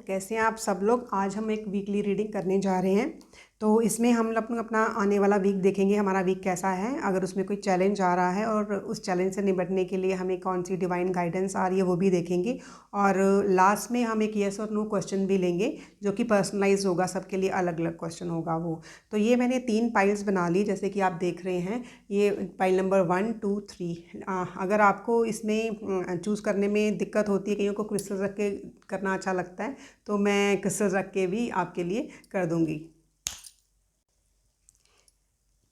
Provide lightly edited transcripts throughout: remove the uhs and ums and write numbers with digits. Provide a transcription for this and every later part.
कैसे हैं आप सब लोग। आज हम एक वीकली रीडिंग करने जा रहे हैं। तो इसमें हम लोग अपना आने वाला वीक देखेंगे, हमारा वीक कैसा है, अगर उसमें कोई चैलेंज आ रहा है और उस चैलेंज से निपटने के लिए हमें कौन सी डिवाइन गाइडेंस आ रही है वो भी देखेंगे। और लास्ट में हम एक येस और नो क्वेश्चन भी लेंगे जो कि पर्सनलाइज होगा, सबके लिए अलग अलग क्वेश्चन होगा वो। तो ये मैंने 3 पाइल्स बना ली जैसे कि आप देख रहे हैं। ये पाइल नंबर 1, 2, 3। अगर आपको इसमें चूज़ करने में दिक्कत होती है, कईयों को क्रिस्टल रख के करना अच्छा लगता है, तो मैं क्रिस्टल रख के भी आपके लिए कर दूंगी।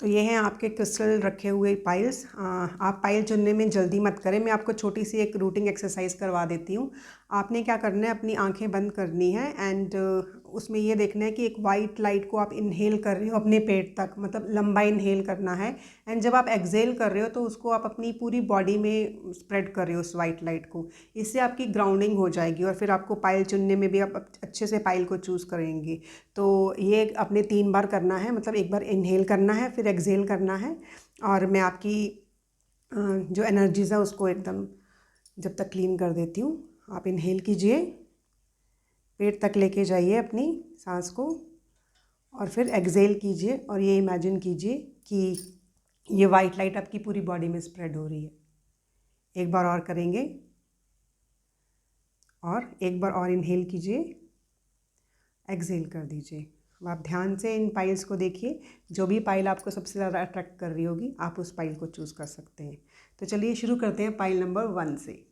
तो ये हैं आपके क्रिस्टल रखे हुए पाइल्स। आप पाइल चुनने में जल्दी मत करें, मैं आपको छोटी सी एक रूटिंग एक्सरसाइज करवा देती हूँ। आपने क्या करना है, अपनी आंखें बंद करनी है एंड उसमें ये देखना है कि एक वाइट लाइट को आप इनहेल कर रहे हो अपने पेट तक, मतलब लंबा इनहेल करना है। एंड जब आप एक्सहेल कर रहे हो तो उसको आप अपनी पूरी बॉडी में स्प्रेड कर रहे हो उस वाइट लाइट को। इससे आपकी ग्राउंडिंग हो जाएगी और फिर आपको पाइल चुनने में भी आप अच्छे से पाइल को चूज़ करेंगे। तो ये अपने 3 बार करना है, मतलब एक बार इनहेल करना है, फिर एक्सहेल करना है। और मैं आपकी जो एनर्जीज़ है उसको एकदम जब तक क्लीन कर देती हूँ। आप इनहेल कीजिए, पेट तक लेके जाइए अपनी सांस को, और फिर एक्सहेल कीजिए और ये इमेजिन कीजिए कि ये वाइट लाइट आपकी पूरी बॉडी में स्प्रेड हो रही है। एक बार और करेंगे, और एक बार और इनहेल कीजिए, एक्सहेल कर दीजिए। अब आप ध्यान से इन पाइल्स को देखिए, जो भी पाइल आपको सबसे ज़्यादा अट्रैक्ट कर रही होगी आप उस पाइल को चूज़ कर सकते हैं। तो चलिए शुरू करते हैं पाइल नंबर 1 से।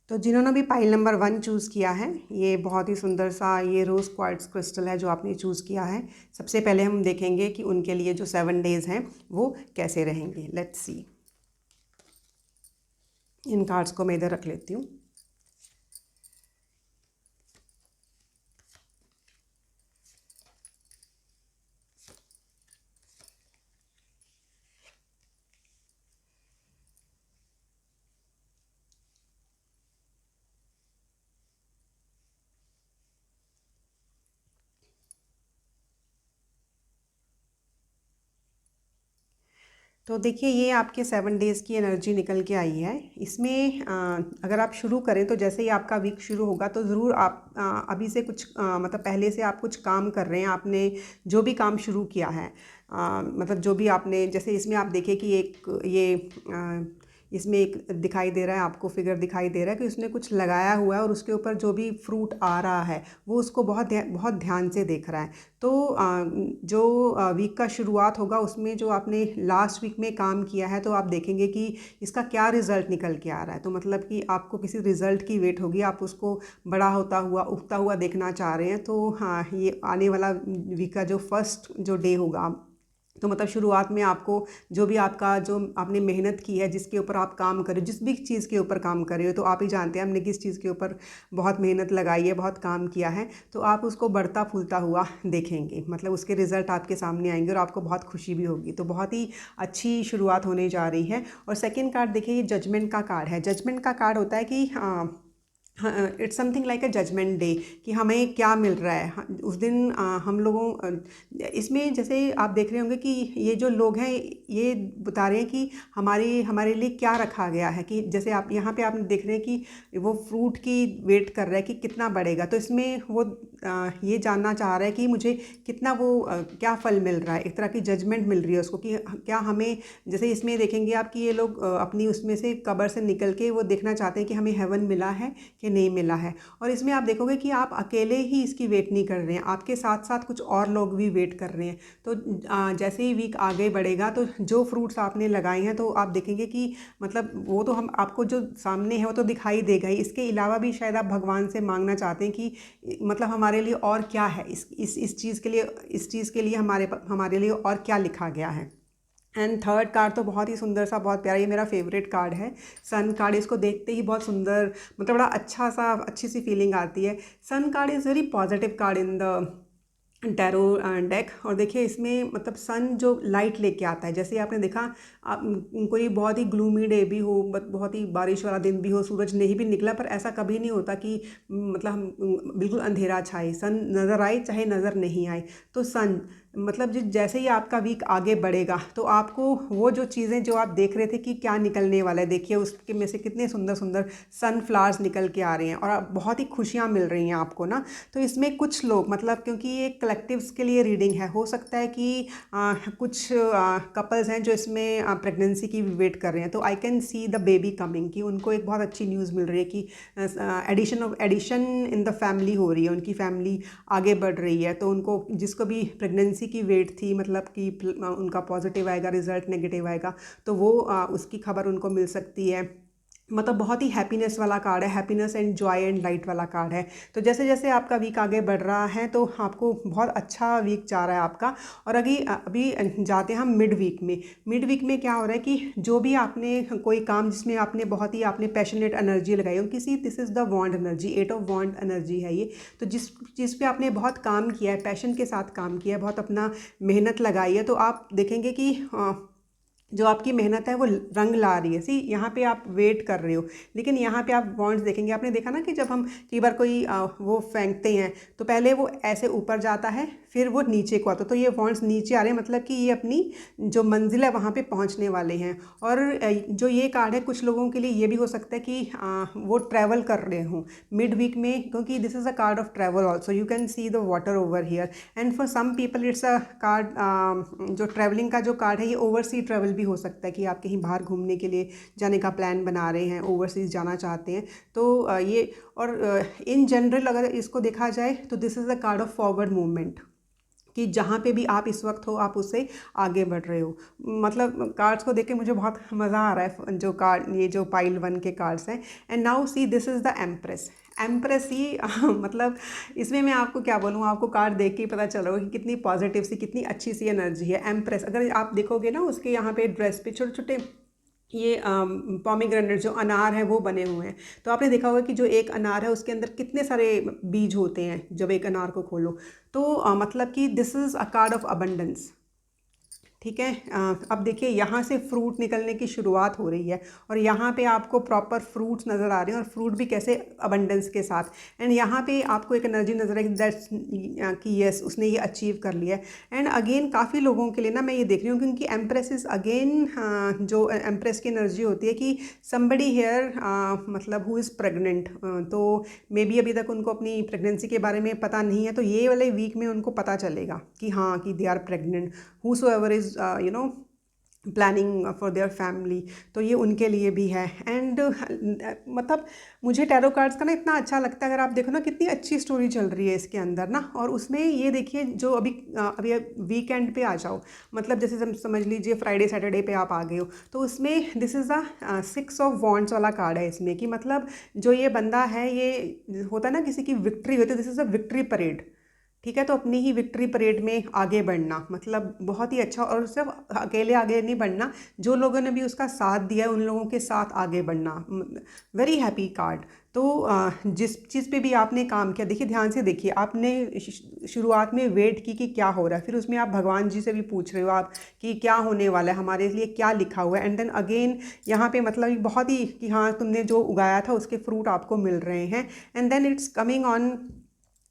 तो जिन्होंने भी पाइल नंबर 1 चूज़ किया है, ये बहुत ही सुंदर सा ये रोज़ क्वार्ट्ज क्रिस्टल है जो आपने चूज़ किया है। सबसे पहले हम देखेंगे कि उनके लिए जो 7 डेज़ हैं वो कैसे रहेंगे। Let's see. इन कार्ड्स को मैं इधर रख लेती हूँ। तो देखिए, ये आपके 7 डेज़ की एनर्जी निकल के आई है। इसमें अगर आप शुरू करें तो जैसे ही आपका वीक शुरू होगा तो ज़रूर आप अभी से कुछ मतलब पहले से आप कुछ काम कर रहे हैं, आपने जो भी काम शुरू किया है, मतलब जो भी आपने, जैसे इसमें आप देखिए कि एक ये इसमें एक दिखाई दे रहा है, आपको फिगर दिखाई दे रहा है कि उसने कुछ लगाया हुआ है और उसके ऊपर जो भी फ्रूट आ रहा है वो उसको बहुत ध्यान से देख रहा है। तो जो वीक का शुरुआत होगा उसमें जो आपने लास्ट वीक में काम किया है तो आप देखेंगे कि इसका क्या रिज़ल्ट निकल के आ रहा है। तो मतलब कि आपको किसी रिज़ल्ट की वेट होगी, आप उसको बड़ा होता हुआ उगता हुआ देखना चाह रहे हैं। तो हाँ, ये आने वाला वीक का जो फर्स्ट जो डे होगा, तो मतलब शुरुआत में आपको जो भी आपका जो आपने मेहनत की है, जिसके ऊपर आप काम कर रहे हो, जिस भी चीज़ के ऊपर काम कर रहे हो, तो आप ही जानते हैं हमने किस चीज़ के ऊपर बहुत मेहनत लगाई है, बहुत काम किया है, तो आप उसको बढ़ता फूलता हुआ देखेंगे। मतलब उसके रिज़ल्ट आपके सामने आएंगे और आपको बहुत खुशी भी होगी। तो बहुत ही अच्छी शुरुआत होने जा रही है। और सेकेंड कार्ड देखिए, ये जजमेंट का कार्ड है। जजमेंट का कार्ड होता है कि it's something like a judgement day, कि हमें क्या मिल रहा है उस दिन। हम लोगों इसमें जैसे आप देख रहे होंगे कि ये जो लोग हैं ये बता रहे हैं कि हमारे लिए क्या रखा गया है। कि जैसे आप यहाँ पे आपने देख रहे हैं कि वो फ्रूट की वेट कर रहा है कि कितना बढ़ेगा, तो इसमें वो ये जानना चाह रहा है कि मुझे कितना वो क्या फल मिल रहा है। एक तरह की जजमेंट मिल रही है उसको कि क्या हमें, जैसे इसमें देखेंगे आप कि ये लोग अपनी उसमें से कब्र से निकल के वो देखना चाहते हैं कि हमें हेवन मिला है कि नहीं मिला है। और इसमें आप देखोगे कि आप अकेले ही इसकी वेट नहीं कर रहे हैं, आपके साथ साथ कुछ और लोग भी वेट कर रहे हैं। तो जैसे ही वीक आगे बढ़ेगा तो जो फ्रूट्स आपने लगाए हैं तो आप देखेंगे कि मतलब वो तो हम आपको जो सामने है वो तो दिखाई देगा ही, इसके अलावा भी शायद आप भगवान से मांगना चाहते हैं कि मतलब हमारे लिए और क्या है, इस चीज़ के लिए हमारे लिए और क्या लिखा गया है। एंड थर्ड कार्ड तो बहुत ही सुंदर सा, बहुत प्यारा, ये मेरा फेवरेट कार्ड है, सन कार्ड। इसको देखते ही बहुत सुंदर, मतलब बड़ा अच्छा सा अच्छी सी फीलिंग आती है। Sun card is very positive card in the tarot deck. और देखिए इसमें मतलब सन जो लाइट लेके आता है, जैसे आपने देखा आप कोई बहुत ही ग्लूमी डे भी हो, बहुत ही बारिश वाला दिन भी हो, सूरज नहीं भी निकला, पर ऐसा कभी नहीं होता कि मतलब हम बिल्कुल अंधेरा छाए, सन नज़र आए चाहे नज़र नहीं आए। तो सन मतलब जैसे ही आपका वीक आगे बढ़ेगा तो आपको वो जो चीज़ें जो आप देख रहे थे कि क्या निकलने वाला है, देखिए उसके में से कितने सुंदर सुंदर सनफ्लावर्स निकल के आ रहे हैं और बहुत ही खुशियाँ मिल रही हैं आपको ना। तो इसमें कुछ लोग मतलब क्योंकि ये कलेक्टिव्स के लिए रीडिंग है, हो सकता है कि कुछ कपल्स हैं जो इसमें प्रेगनेंसी की वेट कर रहे हैं, तो आई can see the baby coming, कि उनको एक बहुत अच्छी न्यूज़ मिल रही है कि एडिशन इन द फैमिली हो रही है, उनकी फैमिली आगे बढ़ रही है। तो उनको जिसको भी प्रेगनेंसी की वेट थी, मतलब कि उनका पॉजिटिव आएगा रिजल्ट, नेगेटिव आएगा, तो वो उसकी खबर उनको मिल सकती है। मतलब बहुत ही हैप्पीनेस वाला कार्ड है, happiness and Joy and light वाला कार्ड है। तो जैसे जैसे आपका वीक आगे बढ़ रहा है तो आपको बहुत अच्छा वीक जा रहा है आपका। और अभी जाते हैं हम मिड वीक में। मिड वीक में क्या हो रहा है कि जो भी आपने कोई काम जिसमें आपने बहुत ही आपने पैशनेट एनर्जी लगाई हो, किसी this is the wand energy, 8 of wand energy है ये। तो जिस चीज़ पे आपने बहुत काम किया है, पैशन के साथ काम किया है, बहुत अपना मेहनत लगाई है, तो आप देखेंगे कि जो आपकी मेहनत है वो रंग ला रही है। सी यहाँ पे आप वेट कर रहे हो, लेकिन यहाँ पे आप बॉन्ड्स देखेंगे। आपने देखा ना कि जब हम कई बार कोई वो फेंकते हैं तो पहले वो ऐसे ऊपर जाता है, फिर वो नीचे को आता है, तो ये बॉन्ड्स नीचे आ रहे हैं, मतलब कि ये अपनी जो मंजिल है वहाँ पे पहुँचने वाले हैं। और जो ये कार्ड है, कुछ लोगों के लिए ये भी हो सकता है कि वो ट्रैवल कर रहे हों मिड वीक में, क्योंकि this is a card of travel also, you can see the water over here. And for some people it's a card, जो ट्रैवलिंग का जो कार्ड है ये ओवरसी ट्रैवल भी हो सकता है, कि आप कहीं बाहर घूमने के लिए जाने का प्लान बना रहे हैं, ओवरसीज़ जाना चाहते हैं। तो ये और इन जनरल अगर इसको देखा जाए तो this is the card of forward movement, कि जहाँ पे भी आप इस वक्त हो आप उससे आगे बढ़ रहे हो। मतलब कार्ड्स को देख के मुझे बहुत मज़ा आ रहा है, जो कार्ड ये जो पाइल 1 के कार्ड्स हैं। And now see this is the empress. Empress ही मतलब इसमें मैं आपको क्या बोलूँ, आपको कार्ड देख के ही पता चल रहा होगा कि कितनी पॉजिटिव सी, कितनी अच्छी सी एनर्जी है। एम्प्रेस अगर आप देखोगे ना, उसके यहाँ पे ड्रेस पे छोटे छोटे ये पॉमीग्रेनेट जो अनार हैं वो बने हुए हैं। तो आपने देखा होगा कि जो एक अनार है उसके अंदर कितने सारे बीज होते हैं जब एक अनार को खोलो। तो मतलब कि this is a card of abundance. ठीक है। अब देखिए यहाँ से फ्रूट निकलने की शुरुआत हो रही है, और यहाँ पे आपको प्रॉपर फ्रूट्स नज़र आ रहे हैं, और फ्रूट भी कैसे, अबंडेंस के साथ। एंड यहाँ पे आपको एक एनर्जी नज़र आएगी दैट्स कि यस उसने ये अचीव कर लिया है। एंड अगेन काफ़ी लोगों के लिए ना मैं ये देख रही हूँ, क्योंकि एम्प्रेस इज़ अगेन जो एम्प्रेस की एनर्जी होती है कि समबडी हेयर मतलब हु इज़ प्रेगनेंट, तो मे बी अभी तक उनको अपनी प्रेगनेंसी के बारे में पता नहीं है, तो ये वाले वीक में उनको पता चलेगा कि हाँ कि they are pregnant, whosoever is planning for their family. तो ये उनके लिए भी है। एंड मतलब मुझे टैरो कार्ड्स का ना इतना अच्छा लगता है, अगर आप देखो ना कितनी अच्छी स्टोरी चल रही है इसके अंदर ना। और उसमें ये देखिए जो अभी वीकेंड पे आ जाओ, मतलब जैसे समझ लीजिए फ्राइडे सैटरडे पे आप आ गए हो, तो उसमें this is the 6 of wands वाला कार्ड है इसमें, कि मतलब जो ये बंदा है, ये होता है ना किसी की विक्ट्री होती है, this is a victory parade. ठीक है। तो अपनी ही विक्ट्री परेड में आगे बढ़ना मतलब बहुत ही अच्छा, और सिर्फ अकेले आगे नहीं बढ़ना, जो लोगों ने भी उसका साथ दिया है उन लोगों के साथ आगे बढ़ना। Very happy card. तो जिस चीज़ पे भी आपने काम किया, देखिए ध्यान से देखिए, आपने शुरुआत में वेट की कि क्या हो रहा है, फिर उसमें आप भगवान जी से भी पूछ रहे हो आप कि क्या होने वाला है, हमारे लिए क्या लिखा हुआ है। एंड देन अगेन यहाँ पे मतलब बहुत ही कि हाँ तुमने जो उगाया था उसके फ्रूट आपको मिल रहे हैं। And then it's coming on,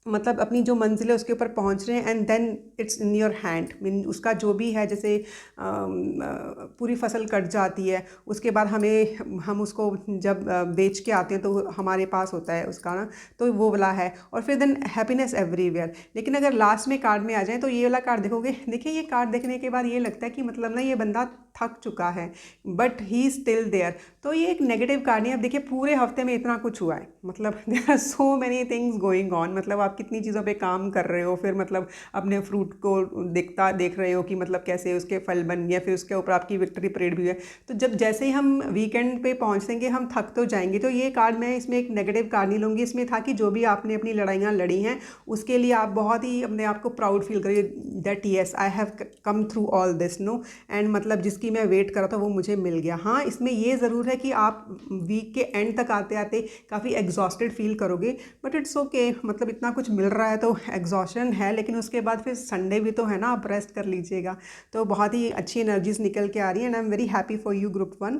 मतलब अपनी जो मंजिल है उसके ऊपर पहुंच रहे हैं। And then it's in your hand, mean उसका जो भी है, जैसे पूरी फसल कट जाती है उसके बाद हम उसको जब बेच के आते हैं तो हमारे पास होता है उसका ना, तो वो वाला है। और फिर देन हैप्पीनेस एवरीवेयर। लेकिन अगर लास्ट में कार्ड में आ जाए तो ये वाला कार्ड देखोगे, देखिए ये कार्ड देखने के बाद ये लगता है कि मतलब ना ये बंदा थक चुका है, बट ही स्टिल देयर। तो ये एक नेगेटिव कार्ड नहीं। अब देखिए पूरे हफ्ते में इतना कुछ हुआ है, मतलब there are so many things going on, मतलब आप कितनी चीज़ों पे काम कर रहे हो, फिर मतलब अपने फ्रूट को देख रहे हो कि मतलब कैसे उसके फल बन गए, फिर उसके ऊपर आपकी विक्ट्री परेड भी है। तो जब जैसे ही हम वीकेंड पे पहुंचेंगे हम थक तो जाएंगे। तो ये कार्ड मैं इसमें एक नेगेटिव कार्ड नहीं लूँगी, इसमें था कि जो भी आपने अपनी लड़ाइयाँ लड़ी हैं उसके लिए आप बहुत ही अपने आप को प्राउड फील करिए that yes I have come through all this no. And मतलब जिसकी जिसकी मैं वेट कर रहा था वो मुझे मिल गया। हाँ, इसमें ये ज़रूर है कि आप वीक के एंड तक आते आते काफ़ी एग्जॉस्टेड फील करोगे, बट इट्स ओके, मतलब इतना कुछ मिल रहा है तो एग्जॉशन है, लेकिन उसके बाद फिर संडे भी तो है ना, आप रेस्ट कर लीजिएगा। तो बहुत ही अच्छी एनर्जीज निकल के आ रही है and I am very happy for you group 1।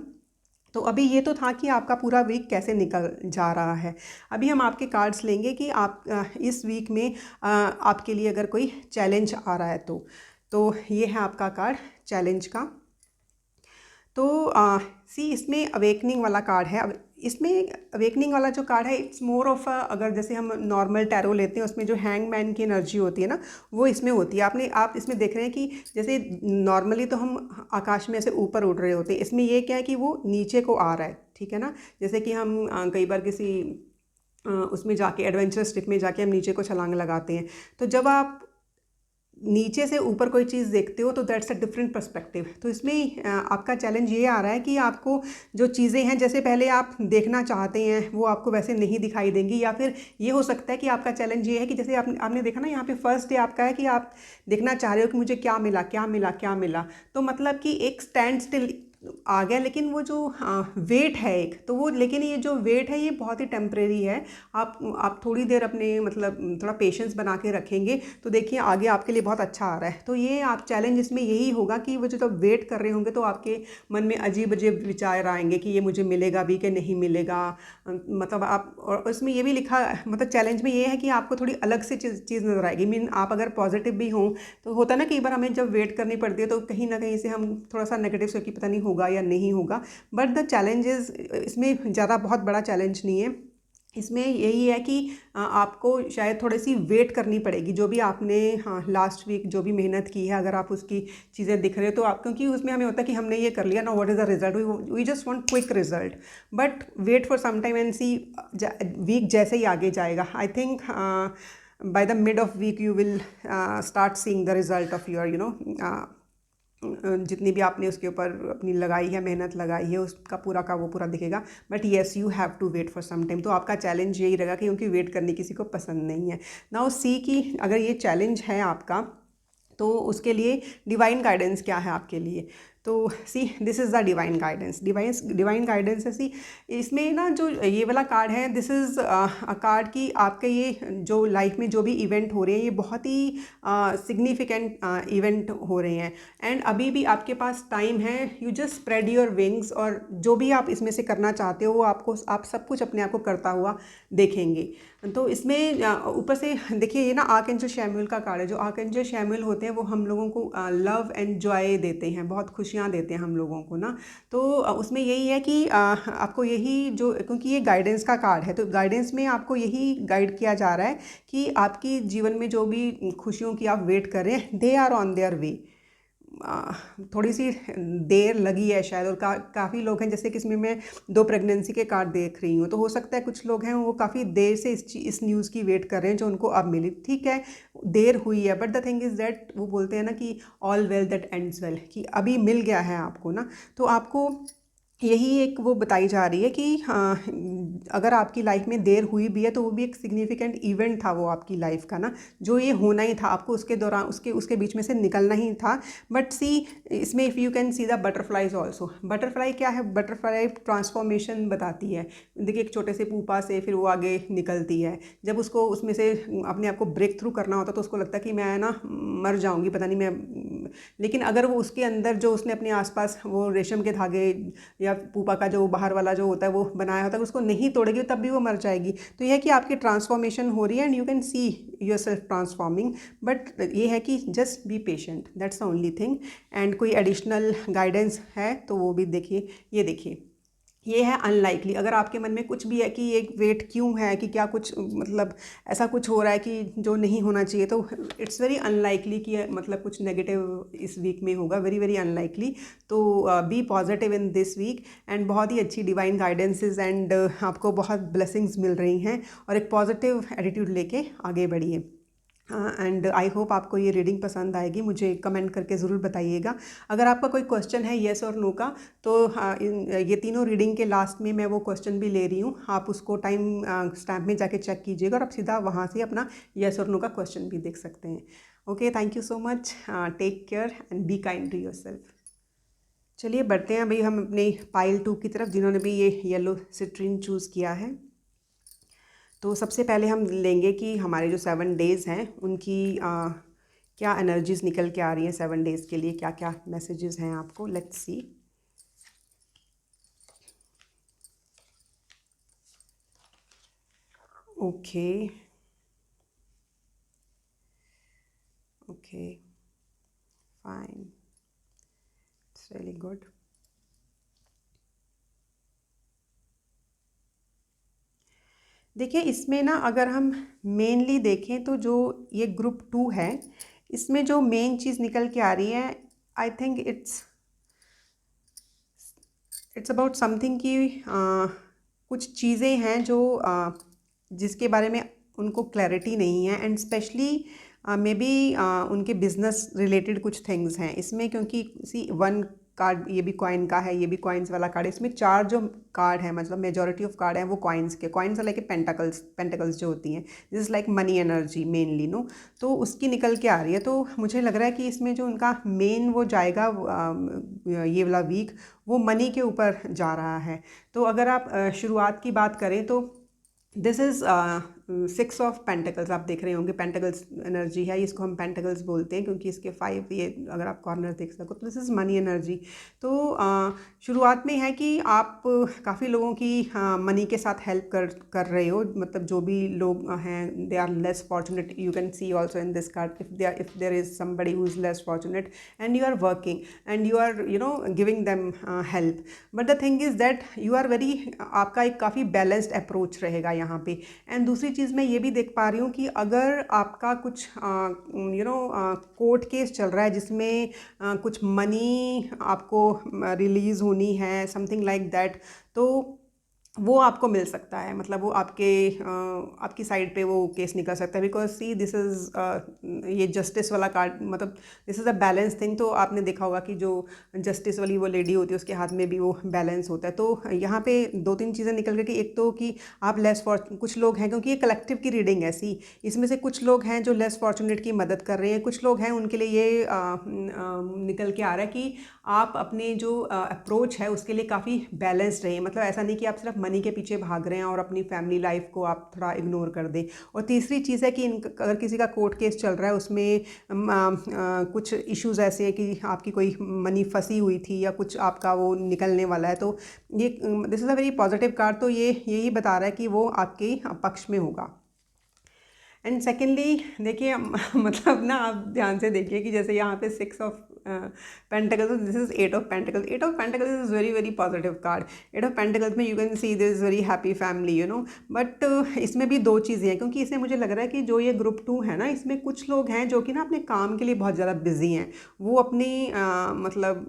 तो अभी ये तो था कि आपका पूरा वीक कैसे निकल जा रहा है। अभी हम आपके कार्ड्स लेंगे कि आप इस वीक में आपके लिए अगर कोई चैलेंज आ रहा है तो ये है आपका कार्ड चैलेंज का। तो सी इसमें अवेकनिंग वाला कार्ड है। अब इसमें अवेकनिंग वाला जो कार्ड है इट्स मोर ऑफ अगर जैसे हम नॉर्मल टैरो लेते हैं उसमें जो हैंगमैन की एनर्जी होती है ना, वो इसमें होती है। आप इसमें देख रहे हैं कि जैसे नॉर्मली तो हम आकाश में ऐसे ऊपर उड़ रहे होते हैं, इसमें ये क्या है कि वो नीचे को आ रहा है, ठीक है ना। जैसे कि हम कई बार किसी उसमें जाके एडवेंचरस ट्रिप में जाके हम नीचे को छलांग लगाते हैं, तो जब आप नीचे से ऊपर कोई चीज़ देखते हो तो दैट्स अ डिफरेंट पर्सपेक्टिव। तो इसमें आपका चैलेंज ये आ रहा है कि आपको जो चीज़ें हैं जैसे पहले आप देखना चाहते हैं वो आपको वैसे नहीं दिखाई देंगी, या फिर ये हो सकता है कि आपका चैलेंज ये है कि जैसे आपने देखा ना यहाँ पे फर्स्ट डे आपका है कि आप देखना चाह रहे हो कि मुझे क्या मिला क्या मिला क्या मिला, तो मतलब कि एक स्टैंड स्टिल आ गया, लेकिन वो जो वेट है एक, तो वो, लेकिन ये जो वेट है ये बहुत ही टेम्परेरी है। आप थोड़ी देर अपने मतलब थोड़ा पेशेंस बना के रखेंगे तो देखिए आगे आपके लिए बहुत अच्छा आ रहा है। तो ये आप चैलेंज इसमें यही होगा कि वो जो जब वेट कर रहे होंगे तो आपके मन में अजीब अजीब विचार आएंगे कि ये मुझे मिलेगा भी कि नहीं मिलेगा। मतलब आप, और इसमें ये भी लिखा, मतलब चैलेंज में ये है कि आपको थोड़ी अलग से चीज़ नज़र आएगी। मीन आप अगर पॉजिटिव भी हों तो होता है ना, कई बार हमें जब वेट करनी पड़ती है तो कहीं ना कहीं से हम थोड़ा सा नेगेटिव से कि पता नहीं होगा या नहीं होगा, बट द चैलेंजेस इसमें ज़्यादा बहुत बड़ा चैलेंज नहीं है। इसमें यही है कि आपको शायद थोड़ी सी वेट करनी पड़ेगी, जो भी आपने हाँ लास्ट वीक जो भी मेहनत की है अगर आप उसकी चीज़ें दिख रहे हो तो आप, क्योंकि उसमें हमें होता है कि हमने ये कर लिया ना, what is the result, we just want quick result, but wait for some time and see. Week जैसे ही आगे जाएगा, आई थिंक by the mid of week you will start seeing the result of your जितनी भी आपने उसके ऊपर अपनी लगाई है, मेहनत लगाई है, उसका पूरा का वो पूरा दिखेगा। But yes, you have to wait for some time. तो आपका चैलेंज यही रहेगा कि क्योंकि वेट करने किसी को पसंद नहीं है। नाउ सी कि अगर ये चैलेंज है आपका तो उसके लिए डिवाइन गाइडेंस क्या है आपके लिए। तो सी this is the divine guidance. Divine guidance है सी, इसमें ना जो ये वाला कार्ड है, दिस इज़ अ कार्ड कि आपके ये जो लाइफ में जो भी इवेंट हो रहे हैं ये बहुत ही सिग्निफिकेंट इवेंट हो रहे हैं, एंड अभी भी आपके पास टाइम है। You just spread your wings, और जो भी आप इसमें से करना चाहते हो वो आप सब कुछ अपने आप को करता हुआ देखेंगे। तो इसमें ऊपर से देखिए ये ना आर्कएंजल शैमुएल का कार्ड है। जो आर्कएंजल शैमुएल होते हैं वो हम लोगों को लव एंड जॉय देते हैं, बहुत खुशियाँ देते हैं हम लोगों को ना। तो उसमें यही है कि आपको यही जो, क्योंकि ये गाइडेंस का कार्ड है तो गाइडेंस में आपको यही गाइड किया जा रहा है कि आपकी जीवन में जो भी खुशियों की आप वेट कर रहे हैं, they are on their way. थोड़ी सी देर लगी है शायद, और काफ़ी लोग हैं, जैसे कि इसमें मैं 2 प्रेगनेंसी के कार्ड देख रही हूँ, तो हो सकता है कुछ लोग हैं वो काफ़ी देर से इस न्यूज़ की वेट कर रहे हैं जो उनको अब मिली। ठीक है, देर हुई है, but the thing is that वो बोलते हैं ना कि all well that ends well, कि अभी मिल गया है आपको ना। तो आपको यही एक वो बताई जा रही है कि हाँ, अगर आपकी लाइफ में देर हुई भी है तो वो भी एक सिग्निफिकेंट इवेंट था वो आपकी लाइफ का ना, जो ये होना ही था, आपको उसके दौरान उसके बीच में से निकलना ही था। बट सी इसमें if you can see the butterflies also. Butterfly क्या है, बटरफ्लाई ट्रांसफॉर्मेशन बताती है। देखिए एक छोटे से पूपा से फिर वो आगे निकलती है, जब उसको उसमें से अपने आप को ब्रेक थ्रू करना होता तो उसको लगता है कि मैं ना मर जाऊँगी, पता नहीं मैं, लेकिन अगर वो उसके अंदर जो उसने अपने आसपास वो रेशम के धागे या पूपा का जो बाहर वाला जो होता है वो बनाया होता है, उसको नहीं तोड़ेगी तब भी वो मर जाएगी। तो यह है कि आपकी ट्रांसफॉर्मेशन हो रही है and you can see your self transforming, but ये है कि just be patient, that's the only thing. And कोई एडिशनल गाइडेंस है तो वो भी देखिए, ये देखिए ये है अनलाइकली। अगर आपके मन में कुछ भी है कि ये वेट क्यों है, कि क्या कुछ मतलब ऐसा कुछ हो रहा है कि जो नहीं होना चाहिए, तो इट्स वेरी अनलाइकली कि मतलब कुछ नेगेटिव इस वीक में होगा, वेरी वेरी अनलाइकली। तो be positive in this week, and बहुत ही अच्छी डिवाइन गाइडेंसेस एंड आपको बहुत ब्लेसिंग्स मिल रही हैं, और एक पॉजिटिव एटीट्यूड लेके आगे बढ़िए। एंड आई होप आपको ये रीडिंग पसंद आएगी, मुझे कमेंट करके ज़रूर बताइएगा। अगर आपका कोई क्वेश्चन है येस और नो का, तो ये तीनों रीडिंग के लास्ट में मैं वो क्वेश्चन भी ले रही हूँ, आप उसको टाइम स्टैम्प में जाके चेक कीजिएगा और आप सीधा वहाँ से अपना येस और नो का क्वेश्चन भी देख सकते हैं। Okay, thank you so much, take care and be kind to yourself. चलिए बढ़ते हैं अभी हम अपने पाइल 2 की तरफ, जिन्होंने भी ये येलो सिट्रीन चूज़ किया है। तो सबसे पहले हम लेंगे कि हमारे जो 7 डेज़ हैं उनकी क्या एनर्जीज निकल के आ रही हैं 7 डेज़ के लिए, क्या क्या मैसेजेस हैं आपको। Let's see. Okay okay, fine, it's really good. देखिए इसमें ना अगर हम मेनली देखें तो जो ये ग्रुप 2 है, इसमें जो मेन चीज़ निकल के आ रही है, I think it's about something कि कुछ चीज़ें हैं जो जिसके बारे में उनको क्लैरिटी नहीं है, एंड स्पेशली मे बी उनके बिजनेस रिलेटेड कुछ थिंग्स हैं इसमें, क्योंकि सी 1 कार्ड ये भी कॉइन का है, ये भी कॉइन्स वाला कार्ड है। इसमें 4 जो कार्ड है, मतलब मेजॉरिटी ऑफ कार्ड हैं वो कॉइन्स के, कॉइन्स लाइक पेंटाकल्स जो होती हैं, this is like money energy mainly no. तो उसकी निकल के आ रही है। तो मुझे लग रहा है कि इसमें जो उनका मेन वो जाएगा ये वाला वीक, वो मनी के ऊपर जा रहा है। तो अगर आप शुरुआत की बात करें तो दिस इज़ 6 ऑफ पेंटिकल्स, आप देख रहे होंगे पेंटिकल्स एनर्जी है, इसको हम पेंटिकल्स बोलते हैं क्योंकि इसके 5 ये अगर आप कॉर्नर देख सको तो दिस इज़ मनी एनर्जी। तो शुरुआत में है कि आप काफ़ी लोगों की मनी के साथ हेल्प कर रहे हो, मतलब जो भी लोग हैं they are less fortunate, you can see also in this card if there is somebody who is less fortunate and you are working and you are giving them help, but the thing is that you are very, आपका एक काफ़ी balanced approach रहेगा यहाँ पे। And दूसरी चीज़ मैं ये भी देख पा रही हूँ कि अगर आपका कुछ कोर्ट केस चल रहा है जिसमें कुछ मनी आपको रिलीज़ होनी है, समथिंग लाइक दैट, तो वो आपको मिल सकता है, मतलब वो आपकी साइड पे वो केस निकल सकता है। बिकॉज सी दिस इज़ ये जस्टिस वाला कार्ड, मतलब this is a balance thing. तो आपने देखा होगा कि जो जस्टिस वाली वो लेडी होती है उसके हाथ में भी वो बैलेंस होता है। तो यहाँ पे 2-3 चीज़ें निकल गई कि एक तो कि आप लेस कुछ लोग हैं, क्योंकि ये कलेक्टिव की रीडिंग ऐसी, इसमें से कुछ लोग हैं जो लेस फॉर्चुनेट की मदद कर रहे हैं, कुछ लोग हैं उनके लिए ये निकल के आ रहा है कि आप अपने जो अप्रोच है उसके लिए काफ़ी बैलेंस्ड रहें, मतलब ऐसा नहीं कि आप सिर्फ मनी के पीछे भाग रहे हैं और अपनी फैमिली लाइफ को आप थोड़ा इग्नोर कर दें। और तीसरी चीज़ है कि अगर किसी का कोर्ट केस चल रहा है उसमें कुछ इश्यूज ऐसे हैं कि आपकी कोई मनी फंसी हुई थी या कुछ आपका वो निकलने वाला है, तो ये this is a very positive card. तो ये यही बता रहा है कि वो आपके पक्ष में होगा। एंड सेकेंडली देखिए मतलब ना आप ध्यान से देखिए कि जैसे यहाँ पे 6 of pentacles, this is 8 of pentacles. 8 of pentacles is very very positive card. 8 of pentacles में you can see this is very happy family, you know. But इसमें भी 2 चीज़ें हैं, क्योंकि इसमें मुझे लग रहा है कि जो ये ग्रुप 2 है ना, इसमें कुछ लोग हैं जो कि ना अपने काम के लिए बहुत ज़्यादा बिजी हैं। वो अपनी मतलब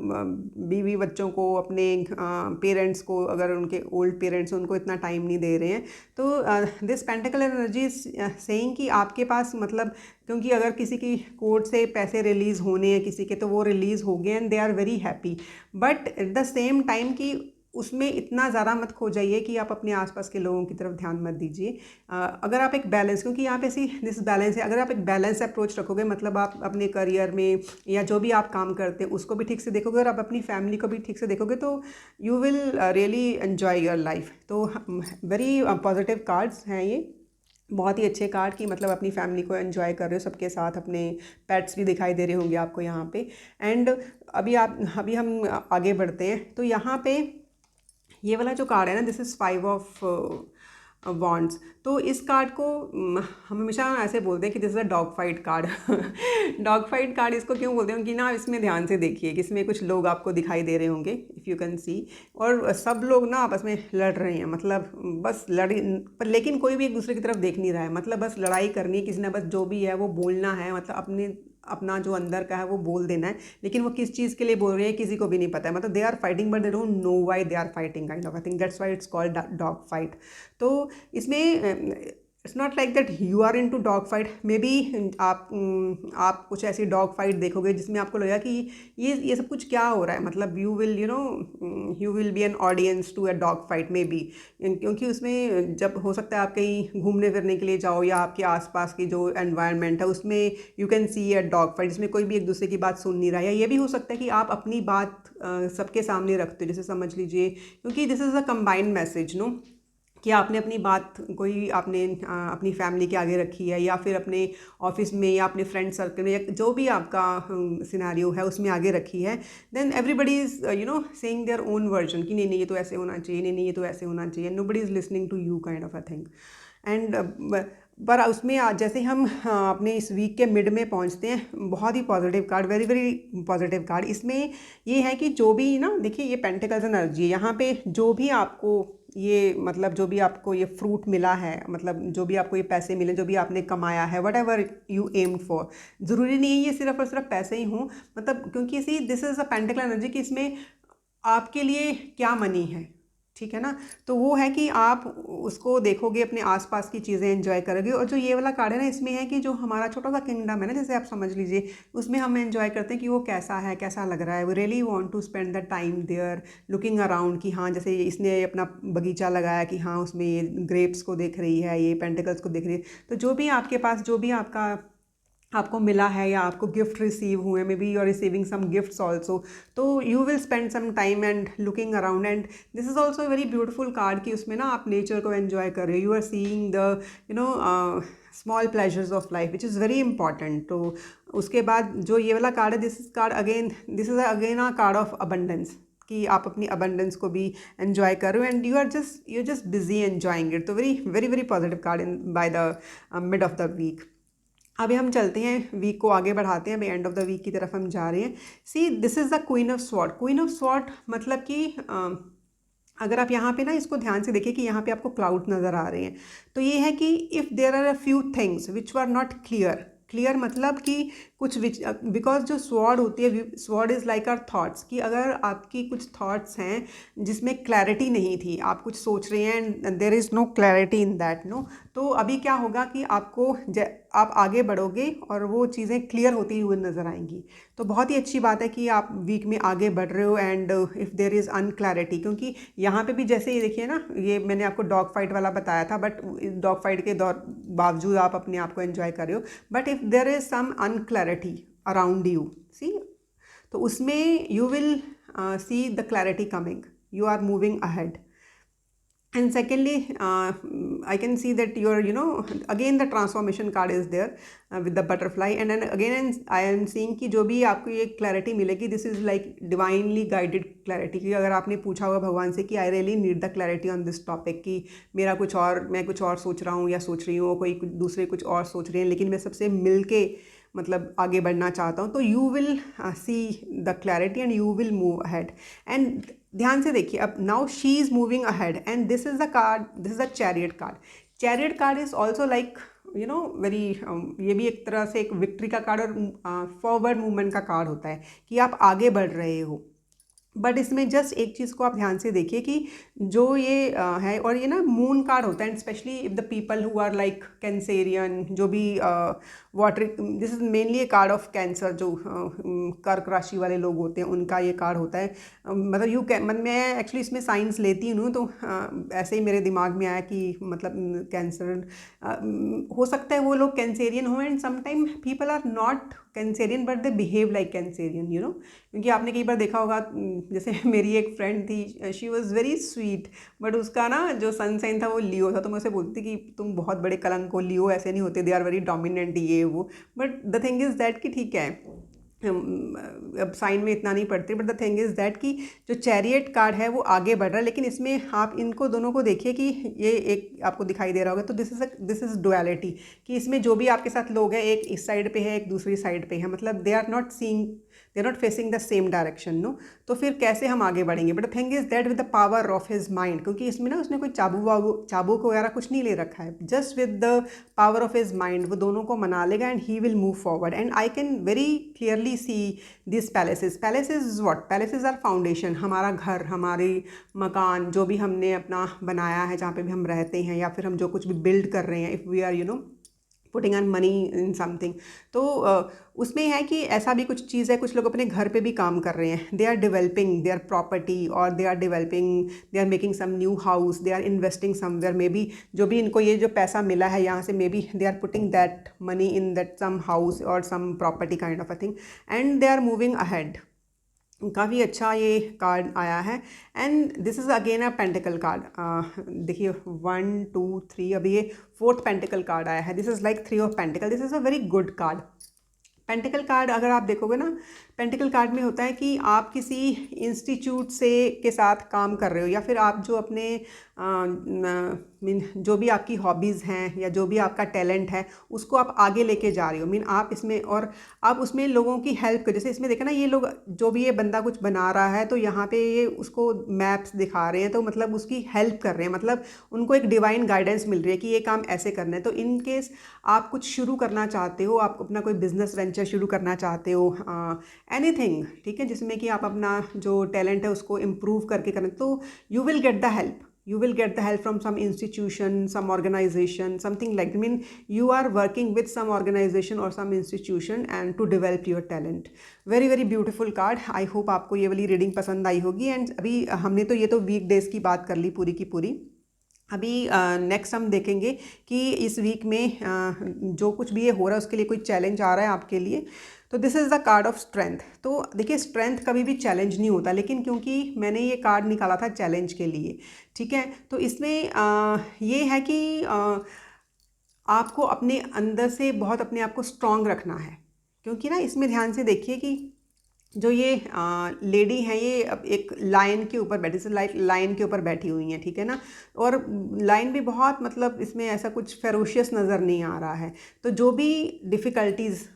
बीवी बच्चों को, अपने पेरेंट्स को, अगर उनके ओल्ड पेरेंट्स उनको इतना टाइम नहीं दे रहे हैं। तो दिस पेंटिकल एनर्जी सेइंग कि आपके पास, मतलब क्योंकि अगर किसी की कोर्ट से पैसे रिलीज़ होने हैं किसी के, तो वो रिलीज़ हो गए and they are very happy. But at the same time कि उसमें इतना ज़्यादा मत खो जाइए कि आप अपने आसपास के लोगों की तरफ ध्यान मत दीजिए। अगर आप एक बैलेंस, क्योंकि यहाँ पे सी दिस बैलेंस है, अगर आप एक बैलेंस अप्रोच रखोगे, मतलब आप अपने करियर में या जो भी आप काम करते हैं उसको भी ठीक से देखोगे और आप अपनी फैमिली को भी ठीक से देखोगे, तो you will really enjoy your life. तो वेरी पॉजिटिव कार्ड्स हैं ये, बहुत ही अच्छे कार्ड की, मतलब अपनी फैमिली को एंजॉय कर रहे हो सबके साथ, अपने पेट्स भी दिखाई दे रहे होंगे आपको यहाँ पे। एंड अभी हम आगे बढ़ते हैं। तो यहाँ पे ये वाला जो कार्ड है ना, दिस इज़ 5 ऑफ वॉन्ड्स। तो इस कार्ड को हम हमेशा ऐसे बोलते हैं कि this is a dog fight card. Dog fight card इसको क्यों बोलते हैं कि ना, इसमें ध्यान से देखिए कि इसमें कुछ लोग आपको दिखाई दे रहे होंगे, इफ़ यू कैन सी, और सब लोग ना आपस में लड़ रहे हैं, मतलब बस पर लेकिन कोई भी एक दूसरे की तरफ देख नहीं रहा है, मतलब बस लड़ाई करनी है, किसी ने बस जो भी है वो बोलना है, मतलब अपना जो अंदर का है वो बोल देना है, लेकिन वो किस चीज़ के लिए बोल रहे हैं किसी को भी नहीं पता है। मतलब they are fighting but they don't know why they are fighting, kind of I think that's why it's called dog fight. तो इसमें it's not like that you are into dog fight. Maybe आप कुछ ऐसी dog fight देखोगे जिसमें आपको लगेगा कि ये सब कुछ क्या हो रहा है, मतलब you will you will be an audience to a dog fight maybe, क्योंकि उसमें जब हो सकता है आप कहीं घूमने फिरने के लिए जाओ या आपके आसपास की जो एनवायरनमेंट है उसमें you can C a dog fight जिसमें कोई भी एक दूसरे की बात सुन नहीं रहा है, या ये भी हो सकता है कि आप अपनी बात सबके सामने रखते हो, जैसे समझ लीजिए, क्योंकि this is a combined message no, कि आपने अपनी बात कोई आपने अपनी फैमिली के आगे रखी है या फिर अपने ऑफिस में या अपने फ्रेंड सर्कल में या जो भी आपका सिनेरियो है उसमें आगे रखी है, then everybody is saying their own version कि नहीं नहीं ये तो ऐसे होना चाहिए, नहीं नहीं ये तो ऐसे होना चाहिए, nobody is listening to you kind of a thing. And पर उसमें जैसे हम अपने इस वीक के मिड में पहुंचते हैं, बहुत ही positive card, very very positive card. इसमें ये है कि जो भी ना, देखिए ये पेंटिकल्स एनर्जी है यहाँ पे, जो भी आपको ये मतलब जो भी आपको ये फ्रूट मिला है, मतलब जो भी आपको ये पैसे मिले, जो भी आपने कमाया है, whatever you aim for, ज़रूरी नहीं है ये सिर्फ और सिर्फ पैसे ही हों, मतलब क्योंकि सी this is a pentacle energy कि इसमें आपके लिए क्या मनी है, ठीक है ना। तो वो है कि आप उसको देखोगे, अपने आसपास की चीज़ें एंजॉय करोगे। और जो ये वाला कार्ड है ना, इसमें है कि जो हमारा छोटा सा किंगडम है ना, जैसे आप समझ लीजिए, उसमें हम एंजॉय करते हैं कि वो कैसा है, कैसा लग रहा है, वो really want to spend the time there looking around, कि हाँ जैसे इसने अपना बगीचा लगाया कि हाँ उसमें ये ग्रेप्स को देख रही है, ये पेंटिकल्स को देख रही है। तो जो भी आपके पास, जो भी आपको मिला है या आपको गिफ्ट रिसीव हुए, maybe you are receiving some gifts also, तो you will spend some time and looking around. And this is also very beautiful card कि उसमें ना आप नेचर को एन्जॉय कर रहे हो, you are seeing the small pleasures of life which is very important. तो उसके बाद जो ये वाला कार्ड है, this is again a card of abundance, कि आप अपनी अबंडेंस को भी एन्जॉय कर रहे हो and you just busy enjoying it. तो very very very positive card in by the mid of the week. अभी हम चलते हैं, वीक को आगे बढ़ाते हैं, अभी एंड ऑफ द वीक की तरफ हम जा रहे हैं। सी this is the queen of sword. Queen of sword मतलब कि अगर आप यहाँ पे ना इसको ध्यान से देखिए कि यहाँ पे आपको क्लाउड नज़र आ रहे हैं, तो ये है कि if there are a few things which are not clear, clear मतलब कि कुछ बिकॉज जो स्वॉर्ड होती है, sword is like our thoughts, कि अगर आपकी कुछ थॉट्स हैं जिसमें क्लैरिटी नहीं थी, आप कुछ सोच रहे हैं and there is no clarity in that no, तो अभी क्या होगा कि आपको आप आगे बढ़ोगे और वो चीज़ें क्लियर होती हुई नज़र आएंगी। तो बहुत ही अच्छी बात है कि आप वीक में आगे बढ़ रहे हो and if there is unclarity, क्योंकि यहाँ पे भी जैसे ये देखिए ना, ये मैंने आपको डॉग फाइट वाला बताया था, बट डॉग फाइट के बावजूद आप अपने आप को एंजॉय कर रहे हो, but if there is some unclarity around you, see, तो उसमें you will see the clarity coming, you are moving ahead. And secondly, I can see that you're, again the transformation card is there with the butterfly, and then again I am seeing कि जो भी आपको ये clarity मिलेगी, this is like divinely guided clarity, कि अगर आपने पूछा होगा भगवान से कि I really need the clarity on this topic, कि मेरा कुछ और, मैं कुछ और सोच रहा हूँ या सोच रही हूँ, कोई दूसरे कुछ और सोच रहे हैं, लेकिन मैं सबसे मिल के मतलब आगे बढ़ना चाहता हूँ, तो you will see the clarity and you will move ahead. And ध्यान से देखिए, अब now she is moving ahead and this is the card, this is the chariot card. Chariot card is also like very, ये भी एक तरह से एक विक्ट्री का कार्ड और फॉरवर्ड मूवमेंट का कार्ड होता है कि आप आगे बढ़ रहे हो। बट इसमें जस्ट एक चीज़ को आप ध्यान से देखिए कि जो ये है, और ये ना मून कार्ड होता है, and specially if the people who are like cancerian, जो भी water, this is mainly a card of cancer, जो कर्क राशि वाले लोग होते हैं उनका ये कार्ड होता है। मतलब मैं एक्चुअली इसमें साइंस लेती हूँ, तो ऐसे ही मेरे दिमाग में आया कि मतलब कैंसर, हो सकता है वो लोग कैंसेरियन हो, and sometime people are not cancerian but they behave like cancerian, क्योंकि आपने कई बार देखा होगा, जैसे मेरी एक फ्रेंड थी, she was very sweet, but उसका ना जो सन साइन था वो लियो था, तो मैं उसे बोलती थी कि तुम बहुत बड़े कलंक हो, लियो ऐसे नहीं होते, दे आर वेरी डोमिनेंट, ये वो। But the thing is that कि ठीक है, अब साइन में इतना नहीं पढ़ते, but the thing is that कि जो चैरियट कार्ड है वो आगे बढ़ रहा है, लेकिन इसमें आप इनको दोनों को देखिए कि ये एक आपको दिखाई दे रहा होगा, तो दिस इज़ डुअलिटी, कि इसमें जो भी आपके साथ लोग हैं, एक इस साइड पे है, एक दूसरी साइड पे है, मतलब they are not seeing, they are not facing the same direction, no. तो फिर कैसे हम आगे बढ़ेंगे? But the thing is that with the power of his mind, क्योंकि इसमें ना उसने कोई चाबुक वगैरह कुछ नहीं ले रखा है, just with the power of his mind वो दोनों को मना लेगा and he will move forward. And I can very clearly already see this palaces. Palaces is what? Palaces are foundation, हमारा घर, हमारे मकान, जो भी हमने अपना बनाया है, जहाँ पे भी हम रहते हैं, या फिर हम जो कुछ भी बिल्ड कर रहे हैं, if we are putting on money in something. तो उसमें है कि ऐसा भी कुछ चीज़ है, कुछ लोग अपने घर पे भी काम कर रहे हैं, they are developing their property, और they are developing, they are making some new house, they are investing somewhere, maybe जो भी इनको ये जो पैसा मिला है यहाँ से, maybe they are putting that money in that some house और some property kind of a thing, and they are moving ahead. काफ़ी अच्छा ये कार्ड आया है। And this is again a pentacle card. देखिए 1 2 3, अभी ये 4th पेंटिकल कार्ड आया है। This is like 3 of pentacle. This is a very good card. Pentacle card अगर आप देखोगे ना, पेंटिकल कार्ड में होता है कि आप किसी इंस्टीट्यूट से के साथ काम कर रहे हो, या फिर आप जो अपने मीन जो भी आपकी हॉबीज़ हैं या जो भी आपका टैलेंट है उसको आप आगे लेके जा रहे हो। मीन आप इसमें, और आप उसमें लोगों की हेल्प कर, जैसे इसमें देखा ना, ये लोग जो भी ये बंदा कुछ बना रहा है तो यहाँ पे ये उसको मैप्स दिखा रहे हैं, तो मतलब उसकी हेल्प कर रहे हैं, मतलब उनको एक डिवाइन गाइडेंस मिल रही है कि ये काम ऐसे करना है। तो इन केस आप कुछ शुरू करना चाहते हो, आप अपना कोई बिजनेस वेंचर शुरू करना चाहते हो, एनीथिंग, ठीक है, जिसमें कि आप अपना जो टैलेंट है उसको इम्प्रूव करके करें, तो you will get the help, you will get the help from some institution, some organization, something like, I mean, you are working with some organization or some institution and to develop your talent. very very beautiful card. I hope आपको ये वाली reading पसंद आई होगी। And अभी हमने तो ये तो वीक डेज की बात कर ली पूरी की पूरी। अभी नेक्स्ट हम देखेंगे कि इस वीक में जो कुछ भी ये हो रहा है उसके लिए कोई चैलेंज आ रहा है आपके लिए। तो this is the card of strength. तो देखिए, स्ट्रेंथ कभी भी चैलेंज नहीं होता, लेकिन क्योंकि मैंने ये कार्ड निकाला था चैलेंज के लिए, ठीक है, तो इसमें ये है कि आपको अपने अंदर से बहुत अपने आप को स्ट्रांग रखना है। क्योंकि ना इसमें ध्यान से देखिए कि जो ये लेडी हैं, ये अब एक लाइन के ऊपर बैठी, से लाइक लाइन के ऊपर बैठी हुई हैं, ठीक है ना, और लाइन भी बहुत, मतलब इसमें ऐसा कुछ फेरोशियस नज़र नहीं आ रहा है। तो जो भी डिफ़िकल्टीज़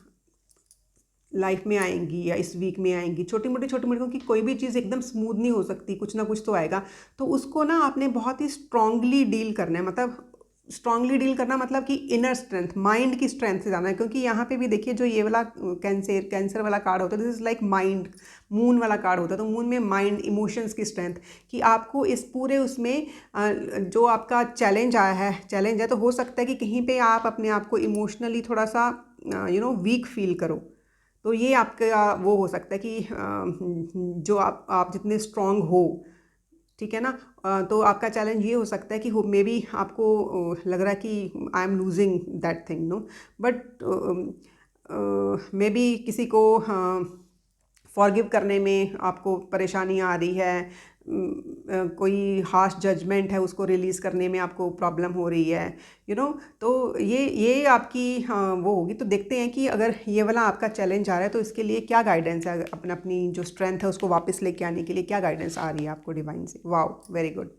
लाइफ में आएंगी या इस वीक में आएंगी, छोटी मोटी क्योंकि कोई भी चीज़ एकदम स्मूथ नहीं हो सकती, कुछ ना कुछ तो आएगा। तो उसको ना आपने बहुत ही स्ट्रांगली डील करना है, मतलब स्ट्रांगली डील करना मतलब कि इनर स्ट्रेंथ, माइंड की स्ट्रेंथ से जाना है। क्योंकि यहाँ पे भी देखिए, जो ये वाला कैंसर वाला कार्ड होता है, this is like mind, moon वाला कार्ड होता है। तो मून में माइंड, इमोशंस की स्ट्रेंथ, कि आपको इस पूरे उसमें जो आपका चैलेंज है, तो हो सकता है कि कहीं पे आप अपने आप को इमोशनली थोड़ा सा वीक फील करो। तो ये आपका वो हो सकता है कि जो आप जितने स्ट्रांग हो, ठीक है ना, तो आपका चैलेंज ये हो सकता है कि मे बी आपको लग रहा है कि I am losing that thing, no, but maybe किसी को फॉरगिव करने में आपको परेशानी आ रही है, कोई हार्श जजमेंट है उसको रिलीज़ करने में आपको प्रॉब्लम हो रही है, तो ये आपकी वो होगी। तो देखते हैं कि अगर ये वाला आपका चैलेंज आ रहा है तो इसके लिए क्या गाइडेंस है, अपनी जो स्ट्रेंथ है उसको वापस लेके आने के लिए क्या गाइडेंस आ रही है आपको डिवाइन से। Wow, very good.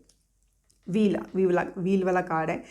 व्हील वाला कार्ड है।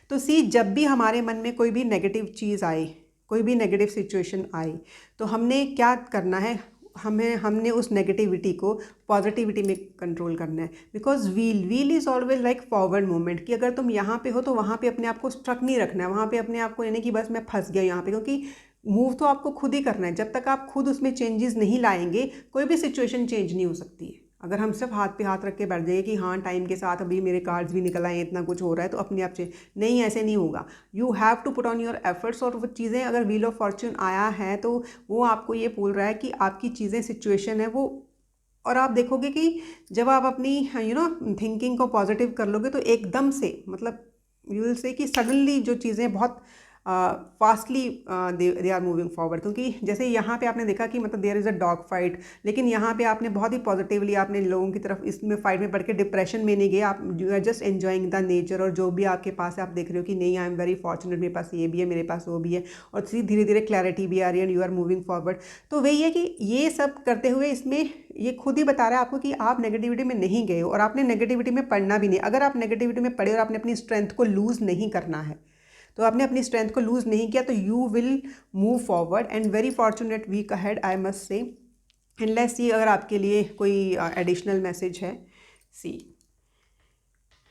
तो सी, जब भी हमारे मन में कोई भी नेगेटिव चीज़ आए, कोई भी नेगेटिव सिचुएशन आए, तो हमने क्या करना है, हमने उस नेगेटिविटी को पॉजिटिविटी में कंट्रोल करना है। Because wheel is always like forward movement, कि अगर तुम यहाँ पे हो तो वहाँ पे अपने आप को स्ट्रक नहीं रखना है, वहाँ पे अपने आप को यानी कि बस मैं फंस गया यहाँ पे, क्योंकि मूव तो आपको खुद ही करना है। जब तक आप खुद उसमें चेंजेस नहीं लाएंगे, कोई भी सिचुएशन चेंज नहीं हो सकती है। अगर हम सिर्फ हाथ पे हाथ रख के बैठ जाइए कि हाँ टाइम के साथ अभी मेरे कार्ड्स भी निकल आए, इतना कुछ हो रहा है तो अपने आप से नहीं, ऐसे नहीं होगा। You have to put on your efforts. और वो चीज़ें, अगर व्हील ऑफ फॉर्च्यून आया है तो वो आपको ये बोल रहा है कि आपकी चीज़ें, सिचुएशन है वो, और आप देखोगे कि जब आप अपनी थिंकिंग को पॉजिटिव कर लोगे तो एकदम से, मतलब यू विल से कि सडनली जो चीज़ें बहुत fastly they are moving forward. क्योंकि जैसे यहाँ पे आपने देखा कि मतलब there is a dog fight, लेकिन यहाँ पे आपने बहुत ही पॉजिटिवली आपने लोगों की तरफ इसमें फाइट में पढ़ के डिप्रेशन में नहीं गए, आप you are just enjoying the nature. और जो भी आपके पास है आप देख रहे हो कि नहीं, आई एम वेरी फॉर्चुनेट, मेरे पास ये भी है, मेरे पास वो भी है, और धीरे धीरे क्लैरिटी भी आ रही है and you are moving forward. तो वही है कि ये सब करते हुए इसमें ये खुद ही बता रहा है आपको कि आप नेगेटिविटी में नहीं गए हो, और आपने नेगेटिविटी में पढ़ना भी नहीं। अगर आप नेगेटिविटी में पढ़े और आपने अपनी स्ट्रेंथ को लूज़ नहीं करना है, तो आपने अपनी स्ट्रेंथ को लूज़ नहीं किया, तो you will move forward and very fortunate week ahead, I must say. And let's see अगर आपके लिए कोई एडिशनल मैसेज है। सी,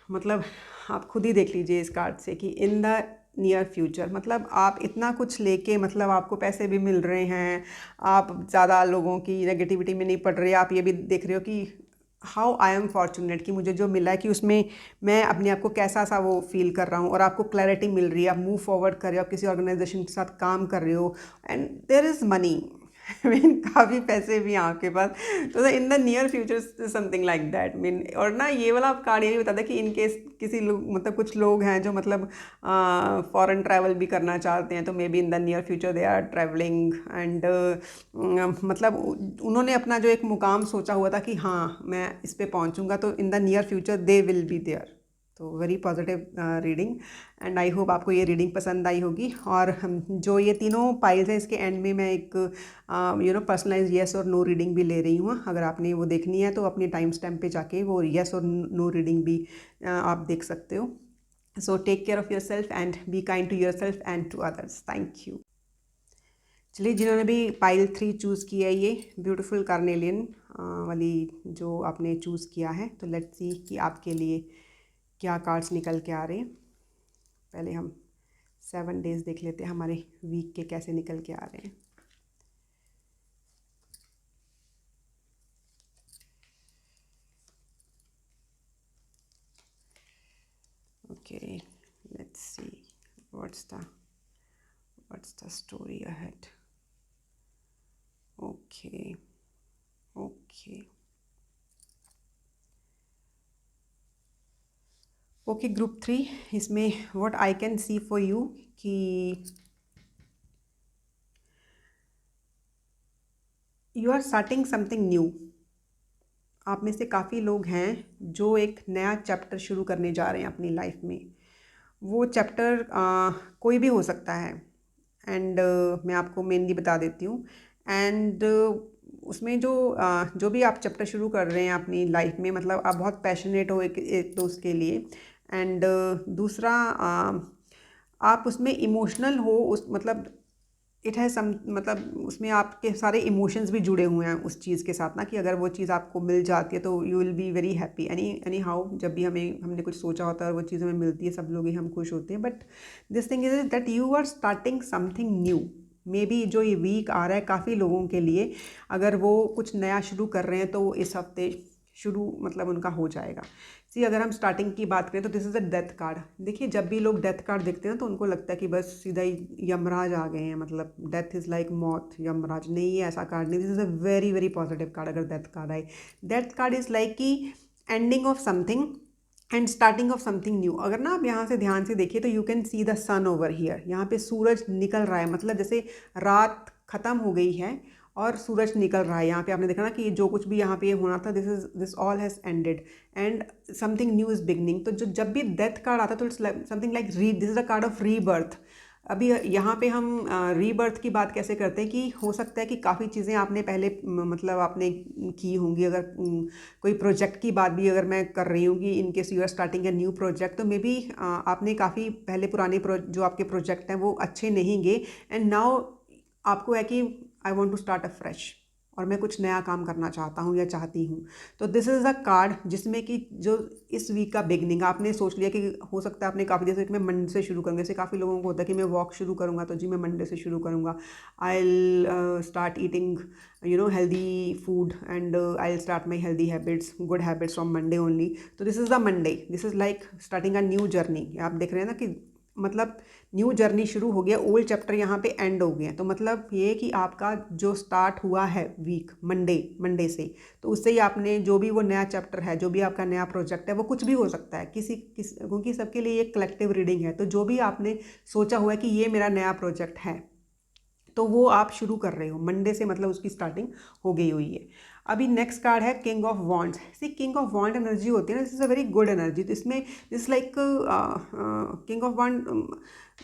मतलब आप खुद ही देख लीजिए इस कार्ड से कि इन द नियर फ्यूचर। मतलब आप इतना कुछ लेके, मतलब आपको पैसे भी मिल रहे हैं, आप ज़्यादा लोगों की नेगेटिविटी में नहीं पड़ रहे, आप ये भी देख रहे हो कि हाउ आई एम फॉर्चुनेट, कि मुझे जो मिला है कि उसमें मैं अपने आप को कैसा सा वो फील कर रहा हूँ, और आपको क्लैरिटी मिल रही है, आप मूव फॉरवर्ड कर रहे हो, आप किसी ऑर्गेनाइजेशन के साथ काम कर रहे हो, and there is money. Mean काफ़ी पैसे भी हैं आपके पास। तो in the near future something like that mean. और ना ये वाला कार्ड ये भी बताता है कि इन केस किसी लोग, मतलब कुछ लोग हैं जो मतलब फॉरेन ट्रैवल भी करना चाहते हैं, तो maybe in the near future they are travelling, and मतलब उन्होंने अपना जो एक मुकाम सोचा हुआ था कि हाँ मैं इस पे पहुंचूंगा, तो in the near future they will be there. तो very positive reading, and I hope आपको ये रीडिंग पसंद आई होगी। और जो ये तीनों पाइल्स हैं, इसके एंड में मैं एक पर्सनलाइज येस और नो रीडिंग भी ले रही हूँ। अगर आपने वो देखनी है तो अपनी टाइम स्टैम्प पे जाके वो येस और नो रीडिंग भी आप देख सकते हो। So take care of yourself and be kind to yourself and to others. Thank you. चलिए, जिन्होंने भी पाइल 3 चूज़ किया है, ये ब्यूटीफुल कार्नेलियन वाली जो आपने चूज़ किया है, तो लेट्स सी कि आपके लिए क्या कार्ड्स निकल के आ रहे हैं। पहले हम 7 डेज़ देख लेते हैं हमारे वीक के कैसे निकल के आ रहे हैं। Okay, let's see what's the story ahead. Okay, group 3, इसमें what I can see for you कि you are starting something new. आप में से काफ़ी लोग हैं जो एक नया चैप्टर शुरू करने जा रहे हैं अपनी लाइफ में। वो चैप्टर कोई भी हो सकता है, एंड मैं आपको मेनली बता देती हूँ। एंड उसमें जो भी आप चैप्टर शुरू कर रहे हैं अपनी लाइफ में, मतलब आप बहुत पैशनेट हो एक तो उसके लिए, एंड दूसरा आप उसमें इमोशनल हो, उस मतलब इट हैज़ सम, मतलब उसमें आपके सारे इमोशंस भी जुड़े हुए हैं उस चीज़ के साथ ना, कि अगर वो चीज़ आपको मिल जाती है तो you will be very happy. Any how, जब भी हमने कुछ सोचा होता है और वो चीज़ हमें मिलती है, सब लोग ही हम खुश होते हैं। But this thing is that you are starting something new. Maybe जो ये वीक आ रहा है काफ़ी लोगों के लिए, अगर वो कुछ नया शुरू कर रहे हैं तो वो इस हफ्ते शुरू मतलब उनका हो जाएगा। सी, अगर हम स्टार्टिंग की बात करें तो this is a death card. देखिए, जब भी लोग डेथ कार्ड देखते हैं तो उनको लगता है कि बस सीधा ही यमराज आ गए हैं, मतलब डेथ इज़ लाइक मौत, यमराज नहीं है, ऐसा कार्ड नहीं। This is a very very positive card. अगर डेथ कार्ड आए, डेथ कार्ड इज़ लाइक कि ending of something and starting of something new. अगर ना आप यहाँ से ध्यान से देखिए तो you can see the sun over here. यहाँ पे सूरज निकल रहा है, मतलब जैसे रात ख़त्म हो गई है और सूरज निकल रहा है। यहाँ पे आपने देखा ना कि जो कुछ भी यहाँ पे होना था, this all has ended and something new is beginning. तो जब भी डेथ कार्ड आता है तो it's something like this is a card of rebirth. अभी यहाँ पे हम रीबर्थ की बात कैसे करते हैं कि हो सकता है कि काफ़ी चीज़ें आपने पहले मतलब आपने की होंगी। अगर कोई प्रोजेक्ट की बात भी अगर मैं कर रही हूँ कि in case you are starting a new project, तो मे बी आपने काफ़ी पहले पुराने जो आपके प्रोजेक्ट हैं वो अच्छे नहीं गए, एंड नाउ आपको है कि I want to start a fresh, और मैं कुछ नया काम करना चाहता हूँ या चाहती हूँ। तो दिस इज़ अ कार्ड जिसमें कि जो इस वीक का बिगनिंग आपने सोच लिया कि हो सकता है आपने काफ़ी देर से कि मैं मंडे से शुरू करूँगा। जैसे काफ़ी लोगों को होता है कि मैं वॉक शुरू करूँगा, तो जी मैं मंडे से शुरू करूँगा। I will start eating healthy food, and I will start my healthy habits, good habits from Monday only. तो this is the Monday, this is like starting a new journey. आप देख रहे हैं ना कि मतलब न्यू जर्नी शुरू हो गया, ओल्ड चैप्टर यहाँ पे एंड हो गए हैं। तो मतलब ये कि आपका जो स्टार्ट हुआ है वीक मंडे से, तो उससे ही आपने जो भी वो नया चैप्टर है, जो भी आपका नया प्रोजेक्ट है, वो कुछ भी हो सकता है क्योंकि सबके लिए एक कलेक्टिव रीडिंग है। तो जो भी आपने सोचा हुआ है कि ये मेरा नया प्रोजेक्ट है, तो वो आप शुरू कर रहे हो मंडे से, मतलब उसकी स्टार्टिंग हो गई हुई है। अभी नेक्स्ट कार्ड है king of wands. See, king of wand energy होती है ना, this is a very good energy. तो इसमें this like king of wand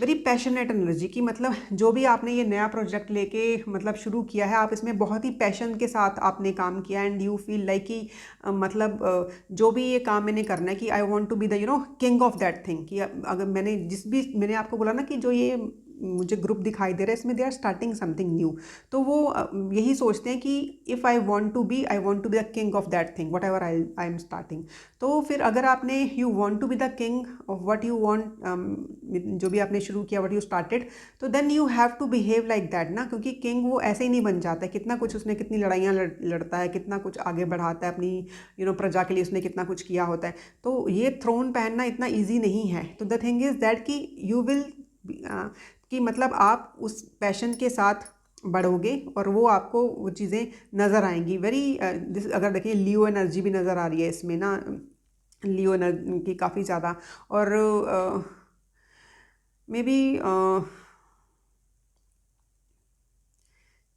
very passionate energy की, मतलब जो भी आपने ये नया प्रोजेक्ट लेके मतलब शुरू किया है, आप इसमें बहुत ही पैशन के साथ आपने काम किया, एंड यू फील लाइक कि मतलब जो भी ये काम मैंने करना है कि I want to be the king of that thing. कि अगर मैंने आपको बोला ना कि जो ये मुझे ग्रुप दिखाई दे रहा है, इसमें they are starting something new. तो वो यही सोचते हैं कि if I want to be the king of that thing whatever I am starting. तो फिर अगर आपने you want to be the king of what you want, जो भी आपने शुरू किया, व्हाट यू स्टार्टेड, तो then you have to behave like that ना, क्योंकि किंग वो ऐसे ही नहीं बन जाता है। कितना कुछ उसने, कितनी लड़ाइयाँ लड़ता है, कितना कुछ आगे बढ़ाता है अपनी प्रजा के लिए, उसने कितना कुछ किया होता है। तो ये थ्रोन पहनना इतना ईजी नहीं है। तो द थिंग इज़ दैट कि यू विल कि मतलब आप उस पैशन के साथ बढ़ोगे और वो आपको वो चीज़ें नज़र आएंगी। अगर देखिए लियो एनर्जी भी नज़र आ रही है इसमें ना, लियो एनर्जी की काफ़ी ज़्यादा। और मे बी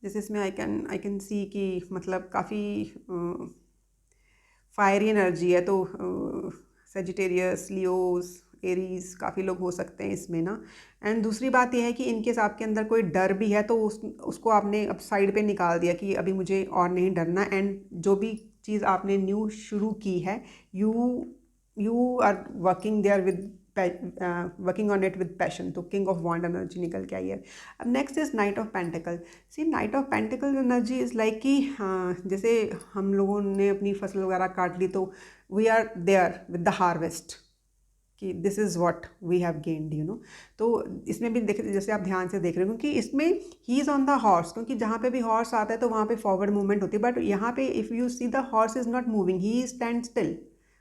जैसे इसमें आई कैन सी कि मतलब काफ़ी फायरी एनर्जी है। तो सेजिटेरियस, लियोस, एरीज काफ़ी लोग हो सकते हैं इसमें ना। एंड दूसरी बात यह है कि इनकेस आपके अंदर कोई डर भी है तो उसको आपने अब साइड पे निकाल दिया कि अभी मुझे और नहीं डरना। एंड जो भी चीज़ आपने न्यू शुरू की है, you are working there with working on it with passion. तो किंग ऑफ वॉन्ड एनर्जी निकल के आई है। अब next is knight of pentacle. See knight of pentacle energy is like कि जैसे हम लोगों ने अपनी फसल वगैरह काट ली तो we are there with the harvest कि this is what we have gained तो इसमें भी देख, जैसे आप ध्यान से देख रहे हो, क्योंकि इसमें he is on the horse, क्योंकि जहाँ पे भी हॉर्स आता है तो वहाँ पे फॉरवर्ड मूवमेंट होती है। बट यहाँ पे if you see the horse is not moving, he stand still,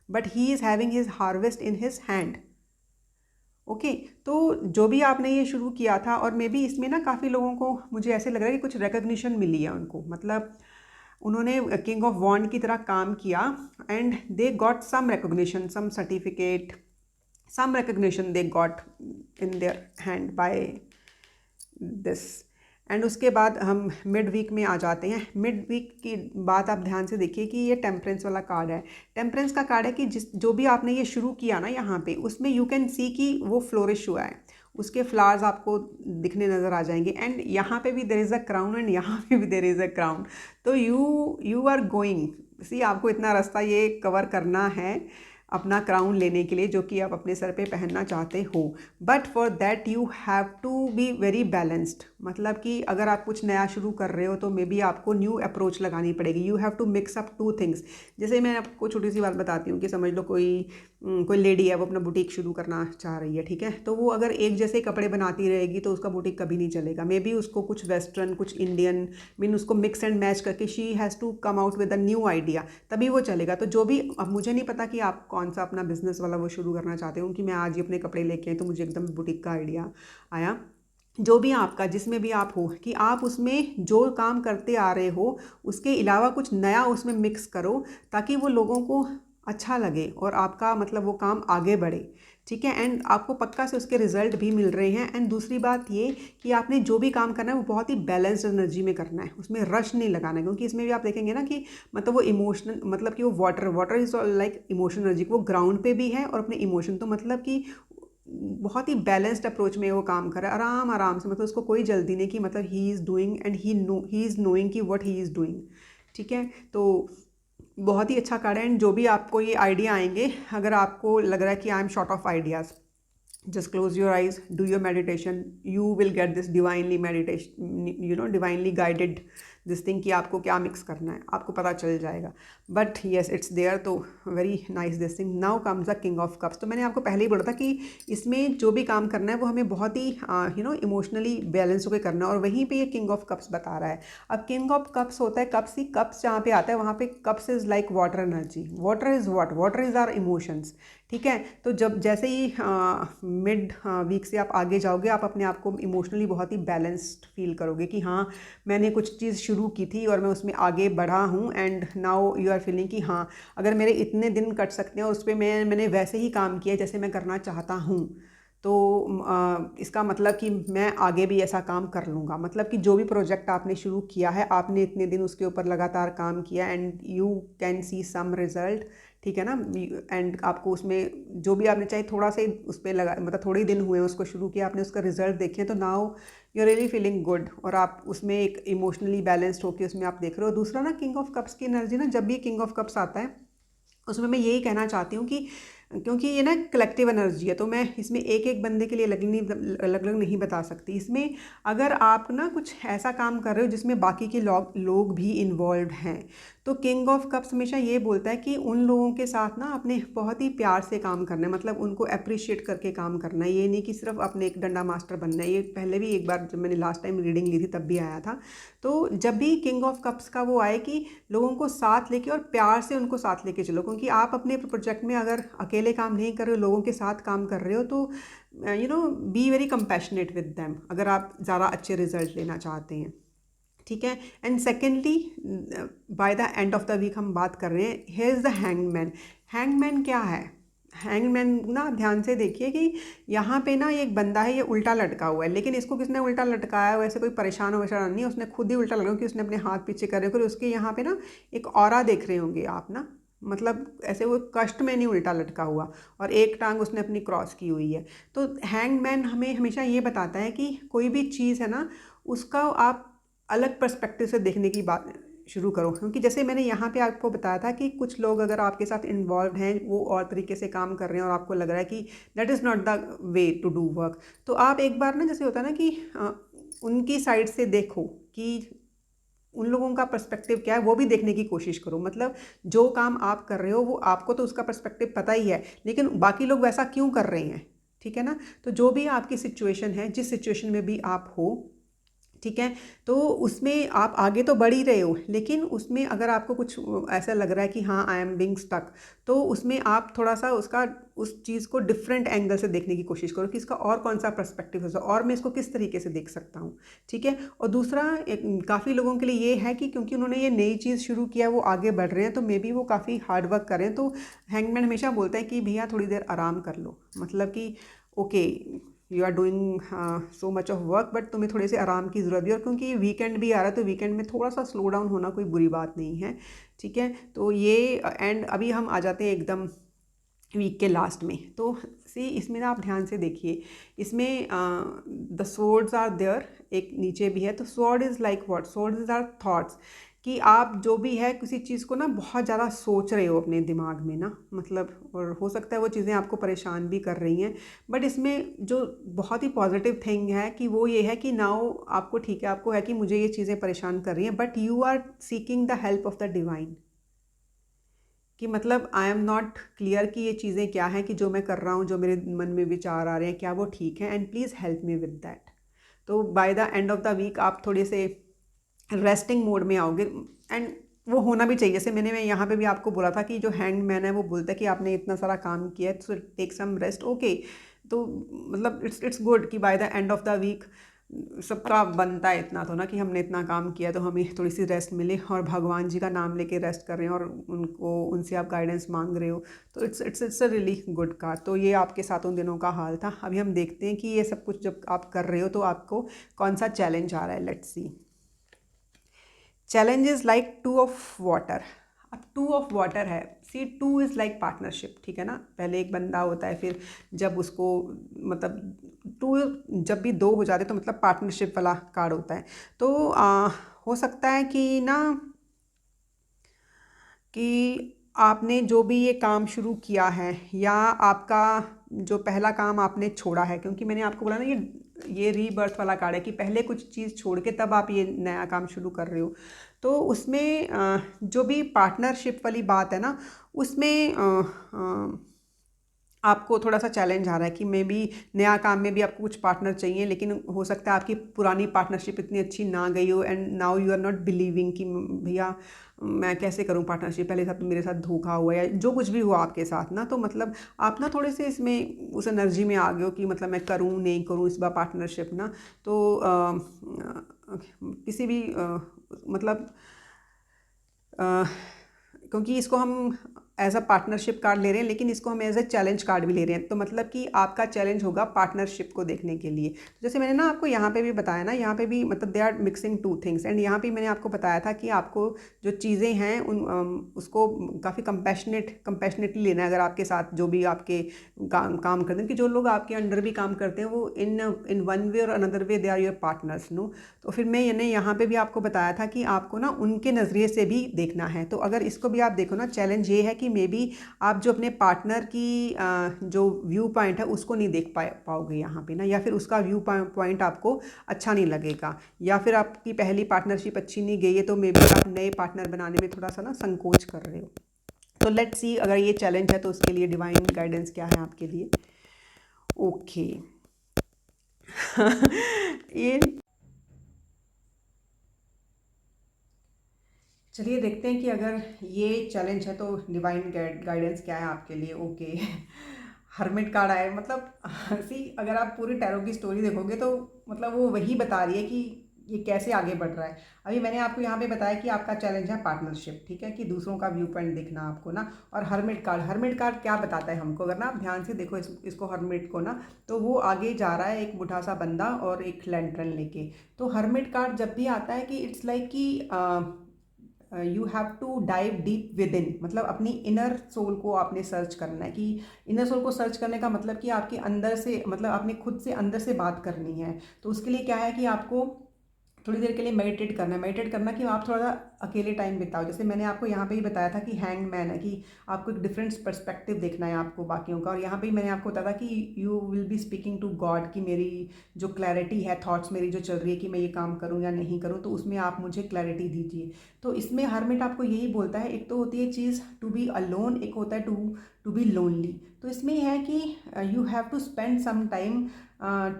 but he is having his harvest in his hand. Okay, तो जो भी आपने ये शुरू किया था, और मे बी इसमें ना काफ़ी लोगों को मुझे ऐसे लग रहा है कि कुछ रिकग्निशन मिली है उनको, मतलब उन्होंने किंग ऑफ वॉन्ड की तरह काम किया and they got some recognition, some certificate, some recognition they got in their hand by this। And उसके बाद हम मिड वीक में आ जाते हैं। मिड वीक की बात आप ध्यान से देखिए कि ये टेम्परेंस वाला कार्ड है। टेम्परेंस का कार्ड है कि जो भी आपने ये शुरू किया ना यहाँ पे, उसमें यू कैन सी कि वो फ्लोरिश हुआ है, उसके फ्लावर्स आपको दिखने नज़र आ जाएंगे। एंड यहाँ पे भी there is a crown and यहाँ पे भी देर इज़ अ क्राउन। तो यू आर गोइंग, सी आपको इतना रास्ता ये कवर करना है अपना क्राउन लेने के लिए, जो कि आप अपने सर पे पहनना चाहते हो। But for that you have to be very balanced, मतलब कि अगर आप कुछ नया शुरू कर रहे हो तो मे बी आपको न्यू अप्रोच लगानी पड़ेगी। You have to mix up two things. जैसे मैं आपको छोटी सी बात बताती हूँ कि समझ लो कोई लेडी है, वो अपना बुटीक शुरू करना चाह रही है, ठीक है। तो वो अगर एक जैसे कपड़े बनाती रहेगी तो उसका बुटीक कभी नहीं चलेगा। मे बी उसको कुछ वेस्टर्न, कुछ इंडियन, मीन उसको मिक्स एंड मैच करके she has to come out with a new idea, तभी वो चलेगा। तो जो भी, अब मुझे नहीं पता कि आप कौन सा अपना बिजनेस वाला वो शुरू करना चाहते हो कि मैं आज ही अपने कपड़े लेके आई तो मुझे एकदम बुटीक का आइडिया आया। जो भी आपका, जिसमें भी आप हो, कि आप उसमें जो काम करते आ रहे हो उसके अलावा कुछ नया उसमें मिक्स करो, ताकि वो लोगों को अच्छा लगे और आपका मतलब वो काम आगे बढ़े, ठीक है। एंड आपको पक्का से उसके रिजल्ट भी मिल रहे हैं। एंड दूसरी बात ये कि आपने जो भी काम करना है वो बहुत ही बैलेंस्ड एनर्जी में करना है, उसमें रश नहीं लगाना है। क्योंकि इसमें भी आप देखेंगे ना कि मतलब वो इमोशनल, मतलब कि वो water is like emotional energy, वो ग्राउंड पे भी है और अपने इमोशन, तो मतलब कि बहुत ही बैलेंस्ड अप्रोच में वो काम कर रहा है, आराम आराम से, मतलब उसको कोई जल्दी नहीं कि मतलब he is doing and he is knowing कि व्हाट ही इज़ डूइंग, ठीक है। तो बहुत ही अच्छा कार्ड है। एंड जो भी आपको ये आइडिया आएंगे, अगर आपको लग रहा है कि I am short of ideas, just close your eyes, do your meditation, you will get this divinely meditation, divinely guided this thing कि आपको क्या मिक्स करना है, आपको पता चल जाएगा। But yes, it's there. तो very nice this thing. Now comes the king of cups. तो मैंने आपको पहले ही बोला था कि इसमें जो भी काम करना है वो हमें बहुत ही इमोशनली बैलेंस होकर करना है, और वहीं पे ये किंग ऑफ कप्स बता रहा है। अब किंग ऑफ कप्स होता है, कप्स जहाँ पे आता है वहाँ पे cups is like water energy. Water is water is our emotions, ठीक है। तो जब जैसे ही मिड वीक से आप आगे जाओगे, आप अपने आप को इमोशनली बहुत ही बैलेंस्ड फील करोगे कि हाँ, मैंने कुछ चीज़ शुरू की थी और मैं उसमें आगे बढ़ा हूँ। And now you are feeling कि हाँ, अगर मेरे इतने दिन कट सकते हैं और उस पर मैंने वैसे ही काम किया जैसे मैं करना चाहता हूँ, तो इसका मतलब कि मैं आगे भी ऐसा काम कर लूँगा। मतलब कि जो भी प्रोजेक्ट आपने शुरू किया है, आपने इतने दिन उसके ऊपर लगातार काम किया and you can see some result, ठीक है ना। एंड आपको उसमें जो भी आपने चाहे थोड़ा सा उस पर लगा, मतलब थोड़े दिन हुए उसको शुरू किया, आपने उसका रिजल्ट देखे, तो now you are really feeling good, और आप उसमें एक इमोशनली बैलेंस्ड होकर उसमें आप देख रहे हो। दूसरा ना, किंग ऑफ कप्स की एनर्जी ना, जब भी किंग ऑफ कप्स आता है उसमें मैं यही कहना चाहती हूँ कि क्योंकि ये ना कलेक्टिव एनर्जी है, तो मैं इसमें एक एक बंदे के लिए अलग अलग नहीं बता सकती। इसमें अगर आप ना कुछ ऐसा काम कर रहे हो जिसमें बाकी के लोग भी इन्वॉल्व हैं, तो किंग ऑफ कप्स हमेशा ये बोलता है कि उन लोगों के साथ ना अपने बहुत ही प्यार से काम करना है, मतलब उनको अप्रिशिएट करके काम करना है। ये नहीं कि सिर्फ अपने एक डंडा मास्टर बनना है। ये पहले भी एक बार जब मैंने लास्ट टाइम रीडिंग ली थी तब भी आया था। तो जब भी किंग ऑफ कप्स का वो आए कि लोगों को साथ लेके और प्यार से उनको साथ लेके चलो, क्योंकि आप अपने प्रोजेक्ट में अगर अकेले काम नहीं कर रहे हो, लोगों के साथ काम कर रहे हो, तो be very compassionate with them अगर आप ज़्यादा अच्छे रिजल्ट लेना चाहते हैं। ठीक है। And secondly, by the end of the week हम बात कर रहे हैं, here is the hangman. Hangman क्या है? हैंगमैन ना ध्यान से देखिए कि यहाँ पे ना एक बंदा है, ये उल्टा लटका हुआ है, लेकिन इसको किसने उल्टा लटकाया है? वैसे कोई परेशान नहीं है, उसने खुद ही उल्टा लटका, क्योंकि उसने अपने हाथ पीछे कर रहे, उसके यहाँ पे ना एक ऑरा देख रहे होंगे आप ना, मतलब ऐसे वो कष्ट में नहीं उल्टा लटका हुआ, और एक टांग उसने अपनी क्रॉस की हुई है। तो हैंगमैन हमें हमेशा ये बताता है कि कोई भी चीज़ है ना, उसका आप अलग पर्सपेक्टिव से देखने की बात शुरू करो। क्योंकि जैसे मैंने यहाँ पे आपको बताया था कि कुछ लोग अगर आपके साथ इन्वॉल्व हैं, वो और तरीके से काम कर रहे हैं और आपको लग रहा है कि that is not the way to do work, तो आप एक बार ना, जैसे होता है ना कि उनकी साइड से देखो कि उन लोगों का पर्सपेक्टिव क्या है, वो भी देखने की कोशिश करो। मतलब जो काम आप कर रहे हो वो आपको तो उसका पर्सपेक्टिव पता ही है, लेकिन बाकी लोग वैसा क्यों कर रहे हैं, ठीक है ना। तो जो भी आपकी सिचुएशन है, जिस सिचुएशन में भी आप हो, ठीक है, तो उसमें आप आगे तो बढ़ ही रहे हो, लेकिन उसमें अगर आपको कुछ ऐसा लग रहा है कि हाँ आई एम बीइंग स्टक, तो उसमें आप थोड़ा सा उस चीज़ को डिफरेंट एंगल से देखने की कोशिश करो कि इसका और कौन सा पर्सपेक्टिव है और मैं इसको किस तरीके से देख सकता हूँ। ठीक है। और दूसरा, काफ़ी लोगों के लिए ये है कि क्योंकि उन्होंने ये नई चीज़ शुरू किया, वो आगे बढ़ रहे हैं, तो मे बी वो काफ़ी हार्ड वर्क करें। तो हैंगमैन हमेशा बोलता है कि भैया थोड़ी देर आराम कर लो, मतलब कि okay you are doing so much of work, but तुम्हें थोड़े से आराम की ज़रूरत भी है, और क्योंकि वीकेंड भी आ रहा है तो वीकेंड में थोड़ा सा स्लो डाउन होना कोई बुरी बात नहीं है। ठीक है। तो ये एंड अभी हम आ जाते हैं एकदम वीक के लास्ट में। तो सी इसमें ना आप ध्यान से देखिए, इसमें द स्वॉर्ड्स आर देयर, एक नीचे भी है। तो sword is like what? Sword is our thoughts, कि आप जो भी है किसी चीज़ को ना बहुत ज़्यादा सोच रहे हो अपने दिमाग में ना, मतलब, और हो सकता है वो चीज़ें आपको परेशान भी कर रही हैं, बट इसमें जो बहुत ही पॉजिटिव थिंग है कि वो ये है कि नाउ आपको, ठीक है, आपको है कि मुझे ये चीज़ें परेशान कर रही हैं, but you are seeking the help of the divine, कि मतलब आई एम नॉट क्लियर कि ये चीज़ें क्या हैं, कि जो मैं कर रहा हूँ, जो मेरे मन में विचार आ रहे हैं, क्या वो ठीक है, and please help me with that. तो by the end of the week आप थोड़े से रेस्टिंग मोड में आओगे, एंड वो होना भी चाहिए। जैसे मैं यहाँ पे भी आपको बोला था कि जो हैंग मैन है वो बोलता है कि आपने इतना सारा काम किया है, तो टेक सम रेस्ट। ओके, तो मतलब इट्स गुड कि by the end of the week सबका बनता है इतना तो ना, कि हमने इतना काम किया तो हमें थोड़ी सी रेस्ट मिले, और भगवान जी का नाम लेके रेस्ट कर रहे हैं और उनसे आप गाइडेंस मांग रहे हो, तो it's a really good card. तो ये आपके साथ उन दिनों का हाल था। अभी हम देखते हैं कि ये सब कुछ जब आप कर रहे हो तो आपको कौन सा चैलेंज आ रहा है। Let's see. Challenge is like two of water. अब टू ऑफ वाटर है, सी टू इज़ लाइक पार्टनरशिप, ठीक है ना। पहले एक बंदा होता है, फिर जब उसको, मतलब टू जब भी दो हो जाते तो मतलब पार्टनरशिप वाला कार्ड होता है। तो हो सकता है कि ना, कि आपने जो भी ये काम शुरू किया है, या आपका जो पहला काम आपने छोड़ा है, क्योंकि मैंने आपको बोला ना ये रीबर्थ वाला कार्ड है कि पहले कुछ चीज़ छोड़ के तब आप ये नया काम शुरू कर रहे हो। तो उसमें जो भी पार्टनरशिप वाली बात है ना, उसमें आपको थोड़ा सा चैलेंज आ रहा है कि मे बी नया काम में भी आपको कुछ पार्टनर चाहिए, लेकिन हो सकता है आपकी पुरानी पार्टनरशिप इतनी अच्छी ना गई हो, and now you are not believing कि भैया मैं कैसे करूं पार्टनरशिप, पहले साथ तो मेरे साथ धोखा हुआ या जो कुछ भी हुआ आपके साथ ना, तो मतलब आप ना थोड़े से इसमें उस एनर्जी में आ गए हो कि मतलब मैं करूं नहीं करूं इस बार पार्टनरशिप ना। तो किसी भी मतलब क्योंकि इसको हम एज अ पार्टनरशिप कार्ड ले रहे हैं, लेकिन इसको हम एज अ चैलेंज कार्ड भी ले रहे हैं, तो मतलब कि आपका चैलेंज होगा पार्टनरशिप को देखने के लिए। तो जैसे मैंने ना आपको यहाँ पे भी बताया ना, यहाँ पे भी मतलब they are mixing two things, and यहाँ पे मैंने आपको बताया था कि आपको जो चीज़ें हैं उसको काफ़ी कंपैशनेटली लेना है। अगर आपके साथ जो भी आपके काम करते हैं, कि जो लोग आपके अंडर भी काम करते हैं, वो इन वन वे और another way they are your partners no. तो फिर मैंने यहाँ पे भी आपको बताया था कि आपको ना उनके नज़रिए से भी देखना है। तो अगर इसको भी आप देखो ना, चैलेंज ये है कि मे बी आप जो अपने पार्टनर की जो व्यू पॉइंट है उसको नहीं देख पाओगे यहाँ पे ना, या फिर उसका व्यू पॉइंट आपको अच्छा नहीं लगेगा, या फिर आपकी पहली पार्टनरशिप अच्छी नहीं गई है तो मे बी आप नए पार्टनर बनाने में थोड़ा सा ना संकोच कर रहे हो। तो लेट्स सी अगर ये चैलेंज है तो उसके लिए डिवाइन गाइडेंस क्या है आपके लिए। ओके ये चलिए देखते हैं कि अगर ये चैलेंज है तो डिवाइन गाइडेंस क्या है आपके लिए। ओके हर्मिट कार्ड आया, मतलब सी अगर आप पूरी टैरो की स्टोरी देखोगे तो मतलब वो वही बता रही है कि ये कैसे आगे बढ़ रहा है। अभी मैंने आपको यहाँ पे बताया कि आपका चैलेंज है पार्टनरशिप, ठीक है, कि दूसरों का व्यू पॉइंट देखना आपको ना। और हर्मिट कार्ड क्या बताता है हमको, अगर ना आप ध्यान से देखो इसको हर्मिट को ना, तो वो आगे जा रहा है एक बूढ़ा सा बंदा और एक लैंटर्न लेके। तो हर्मिट कार्ड जब भी आता है कि इट्स लाइक कि you have to dive deep within, मतलब अपनी इनर सोल को आपने सर्च करना है। कि इनर सोल को सर्च करने का मतलब कि आपके अंदर से, मतलब आपने खुद से अंदर से बात करनी है। तो उसके लिए क्या है कि आपको थोड़ी देर के लिए मेडिटेट करना है। मेडिटेट करना कि आप थोड़ा सा अकेले टाइम बिताओ। जैसे मैंने आपको यहाँ पे ही बताया था कि हैंग मैन है, कि आपको एक डिफरेंट पर्सपेक्टिव देखना है आपको बाकियों का। और यहाँ पे ही मैंने आपको बताया था कि you will be speaking to God, कि मेरी जो क्लैरिटी है, थॉट्स मेरी जो चल रही है कि मैं ये काम करूँ या नहीं करूँ, तो उसमें आप मुझे क्लैरिटी दीजिए। तो इसमें हरमिट आपको यही बोलता है, एक तो होती है चीज़ टू बी अलोन, एक होता है टू बी लोनली। तो इसमें यह है कि you have to spend some time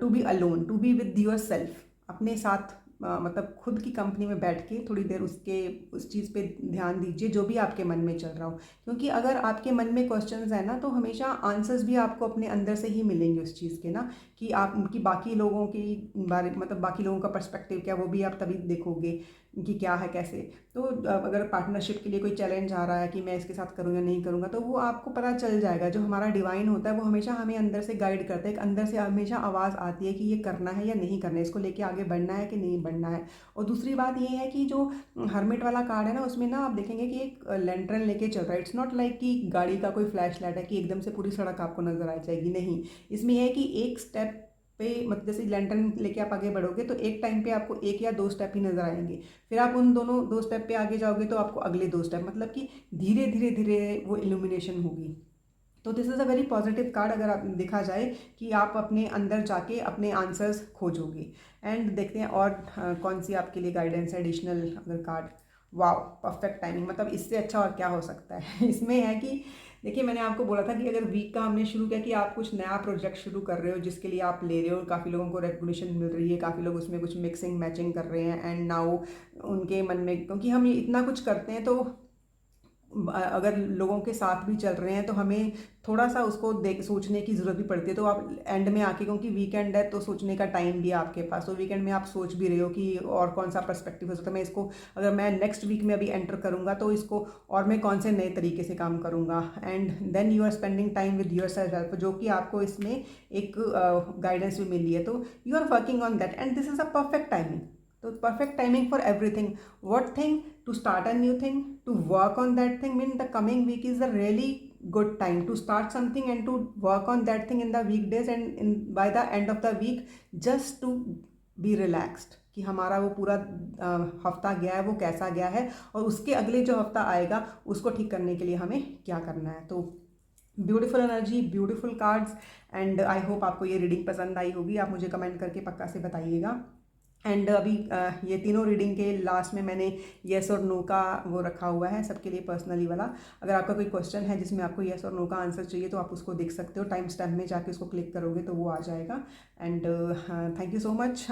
to be alone, to be with yourself, अपने साथ मतलब खुद की कंपनी में बैठ के थोड़ी देर उस चीज़ पे ध्यान दीजिए जो भी आपके मन में चल रहा हो। क्योंकि अगर आपके मन में क्वेश्चंस है ना, तो हमेशा आंसर्स भी आपको अपने अंदर से ही मिलेंगे उस चीज़ के ना। कि आप उनकी बाकी लोगों की बारे, मतलब बाकी लोगों का पर्सपेक्टिव क्या, वो भी आप तभी देखोगे कि क्या है कैसे। तो अगर पार्टनरशिप के लिए कोई चैलेंज आ रहा है कि मैं इसके साथ करूँ या नहीं करूँगा, तो वो आपको पता चल जाएगा। जो हमारा डिवाइन होता है वो हमेशा हमें अंदर से गाइड करता है। एक अंदर से हमेशा आवाज़ आती है कि ये करना है या नहीं करना है, इसको लेके आगे बढ़ना है कि नहीं बढ़ना है। और दूसरी बात ये है कि जो हर्मिट वाला कार्ड है ना, उसमें ना आप देखेंगे कि एक लैंटर्न लेके चल रहा है। इट्स नॉट लाइक कि गाड़ी का कोई फ्लैश लाइट है कि एकदम से पूरी सड़क आपको नजर आ जाएगी, नहीं। इसमें यह है कि एक स्टेप पे, मतलब जैसे लैंटर्न लेके आप आगे बढ़ोगे तो एक टाइम पे आपको एक या दो स्टेप ही नजर आएंगे। फिर आप उन दोनों दो स्टेप पे आगे जाओगे तो आपको अगले दो स्टेप, मतलब कि धीरे धीरे धीरे वो इल्यूमिनेशन होगी। तो this is a very positive card, अगर आप देखा जाए कि आप अपने अंदर जाके अपने आंसर्स खोजोगे। एंड देखते हैं और कौन सी आपके लिए गाइडेंस है एडिशनल अगर कार्ड। वाओ, परफेक्ट टाइमिंग, मतलब इससे अच्छा और क्या हो सकता है। इसमें है कि देखिए मैंने आपको बोला था कि अगर वीक का हमने शुरू किया कि आप कुछ नया प्रोजेक्ट शुरू कर रहे हो जिसके लिए आप ले रहे हो, काफ़ी लोगों को रिकॉग्निशन मिल रही है, काफ़ी लोग उसमें कुछ मिक्सिंग मैचिंग कर रहे हैं। एंड नाउ उनके मन में, क्योंकि हम ये इतना कुछ करते हैं, तो अगर लोगों के साथ भी चल रहे हैं तो हमें थोड़ा सा उसको देख सोचने की ज़रूरत भी पड़ती है। तो आप एंड में आके, क्योंकि वीकेंड है तो सोचने का टाइम भी है आपके पास, तो वीकेंड में आप सोच भी रहे हो कि और कौन सा पर्सपेक्टिव हो सकता है, मैं इसको अगर मैं नेक्स्ट वीक में अभी एंटर करूँगा तो इसको और मैं कौन से नए तरीके से काम करूँगा। And then you are spending time with yourself, जो कि आपको इसमें एक गाइडेंस भी मिली है। तो you are working on that and this is a perfect timing. तो perfect timing for everything. What thing to start a new thing, to work on that thing, mean the coming week is a really good time to start something and to work on that thing in the weekdays, and by the end of the week just to be relaxed कि हमारा वो पूरा हफ्ता गया है वो कैसा गया है, और उसके अगले जो हफ्ता आएगा उसको ठीक करने के लिए हमें क्या करना है। तो beautiful energy, beautiful cards, and I hope आपको ये रीडिंग पसंद आई होगी। आप मुझे कमेंट करके पक्का से बताइएगा। एंड अभी ये तीनों रीडिंग के लास्ट में मैंने येस और नो का वो रखा हुआ है सबके लिए पर्सनली वाला। अगर आपका कोई क्वेश्चन है जिसमें आपको येस और नो का आंसर चाहिए तो आप उसको देख सकते हो, टाइम स्टैम्प में जाके उसको क्लिक करोगे तो वो आ जाएगा। And thank you so much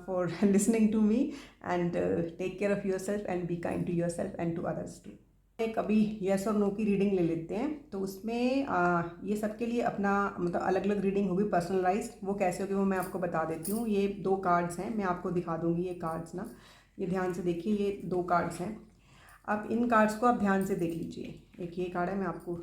for listening to me, and take care of yourself and be kind to yourself and to others too. एक अभी येस और नो की रीडिंग ले लेते हैं। तो उसमें ये सबके लिए अपना मतलब अलग अलग रीडिंग होगी, पर्सनलाइज्ड। वो कैसे होगी वो मैं आपको बता देती हूँ। ये दो कार्ड्स हैं, मैं आपको दिखा दूँगी ये कार्ड्स ना। ये ध्यान से देखिए, ये दो कार्ड्स हैं। अब इन कार्ड्स को आप ध्यान से देख लीजिए। एक ये कार्ड है, मैं आपको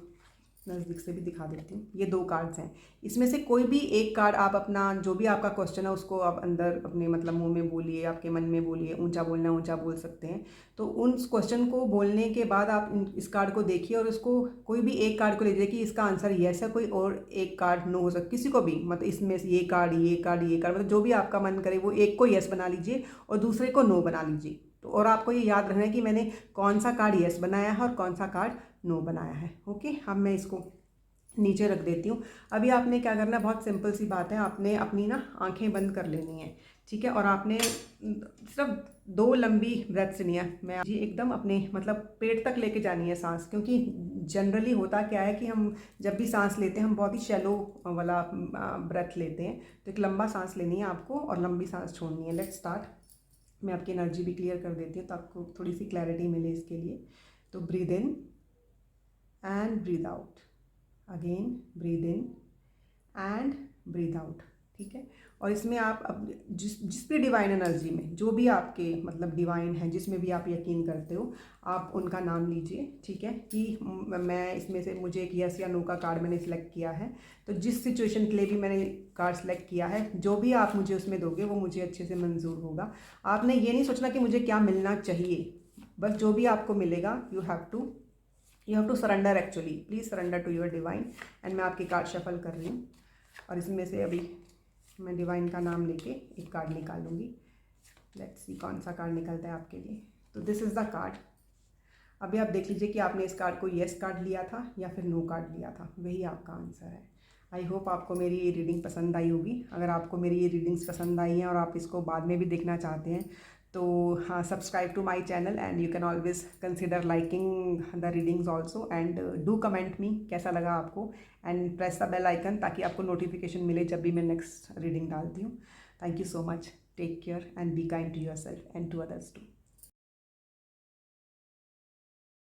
नज़दीक से भी दिखा देती हूँ। ये दो कार्ड्स हैं, इसमें से कोई भी एक कार्ड आप अपना जो भी आपका क्वेश्चन है उसको आप अंदर अपने मतलब मुंह में बोलिए, आपके मन में बोलिए। ऊंचा बोलना है ऊंचा बोल सकते हैं। तो उन क्वेश्चन को बोलने के बाद आप इस कार्ड को देखिए और उसको कोई भी एक कार्ड को लीजिए कि इसका आंसर येस है, कोई और एक कार्ड नो हो सकता, किसी को भी, मतलब इसमें से ये कार्ड मतलब जो भी आपका मन करे वो एक को येस बना लीजिए और दूसरे को नो बना लीजिए। तो और आपको ये याद रखना है कि मैंने कौन सा कार्ड येस बनाया है और कौन सा कार्ड नो बनाया है। ओके, अब मैं इसको नीचे रख देती हूँ। अभी आपने क्या करना है, बहुत सिंपल सी बात है, आपने अपनी ना आंखें बंद कर लेनी है, ठीक है। और आपने सिर्फ 2 लंबी ब्रेथ्स लेनी है। मैं जी एकदम अपने मतलब पेट तक लेके जानी है सांस, क्योंकि जनरली होता क्या है कि हम जब भी सांस लेते हैं हम बहुत ही शैलो वाला ब्रेथ लेते हैं। तो एक लंबा सांस लेनी है आपको और लंबी सांस छोड़नी है। Let's start. मैं आपकी एनर्जी भी क्लियर कर देती हूँ तो आपको थोड़ी सी क्लैरिटी मिले इसके लिए। तो breathe in and breathe out, again breathe in and breathe out, ठीक है। और इसमें आप अब जिस भी डिवाइन एनर्जी में, जो भी आपके मतलब डिवाइन है, जिसमें भी आप यकीन करते हो, आप उनका नाम लीजिए, ठीक है। कि मैं इसमें से मुझे एक यस या नो का कार्ड मैंने सिलेक्ट किया है, तो जिस सिचुएशन के लिए भी मैंने कार्ड सेलेक्ट किया है, जो भी आप मुझे उसमें दोगे वो मुझे अच्छे से मंजूर होगा। आपने ये नहीं सोचना कि मुझे क्या मिलना चाहिए, बस जो भी आपको मिलेगा you have to surrender, actually please surrender to your divine. And मैं आपकी कार्ड शफल कर रही हूँ और इसमें से अभी मैं डिवाइन का नाम लेके एक कार्ड निकालूंगी। लेट्स सी कौन सा कार्ड निकलता है आपके लिए। तो दिस इज़ द कार्ड। अभी आप देख लीजिए कि आपने इस कार्ड को येस कार्ड लिया था या फिर नो कार्ड लिया था, वही आपका आंसर है। आई होप आपको मेरी ये रीडिंग पसंद आई होगी। अगर आपको मेरी ये रीडिंग्स पसंद आई हैं और आप इसको बाद में भी देखना चाहते हैं तो हाँ, subscribe to my channel and you can always consider liking the readings also and do comment me कैसा लगा आपको and press the bell icon ताकि आपको नोटिफिकेशन मिले जब भी मैं नेक्स्ट रीडिंग डालती हूँ। Thank you so much, take care and be kind to yourself and to others to.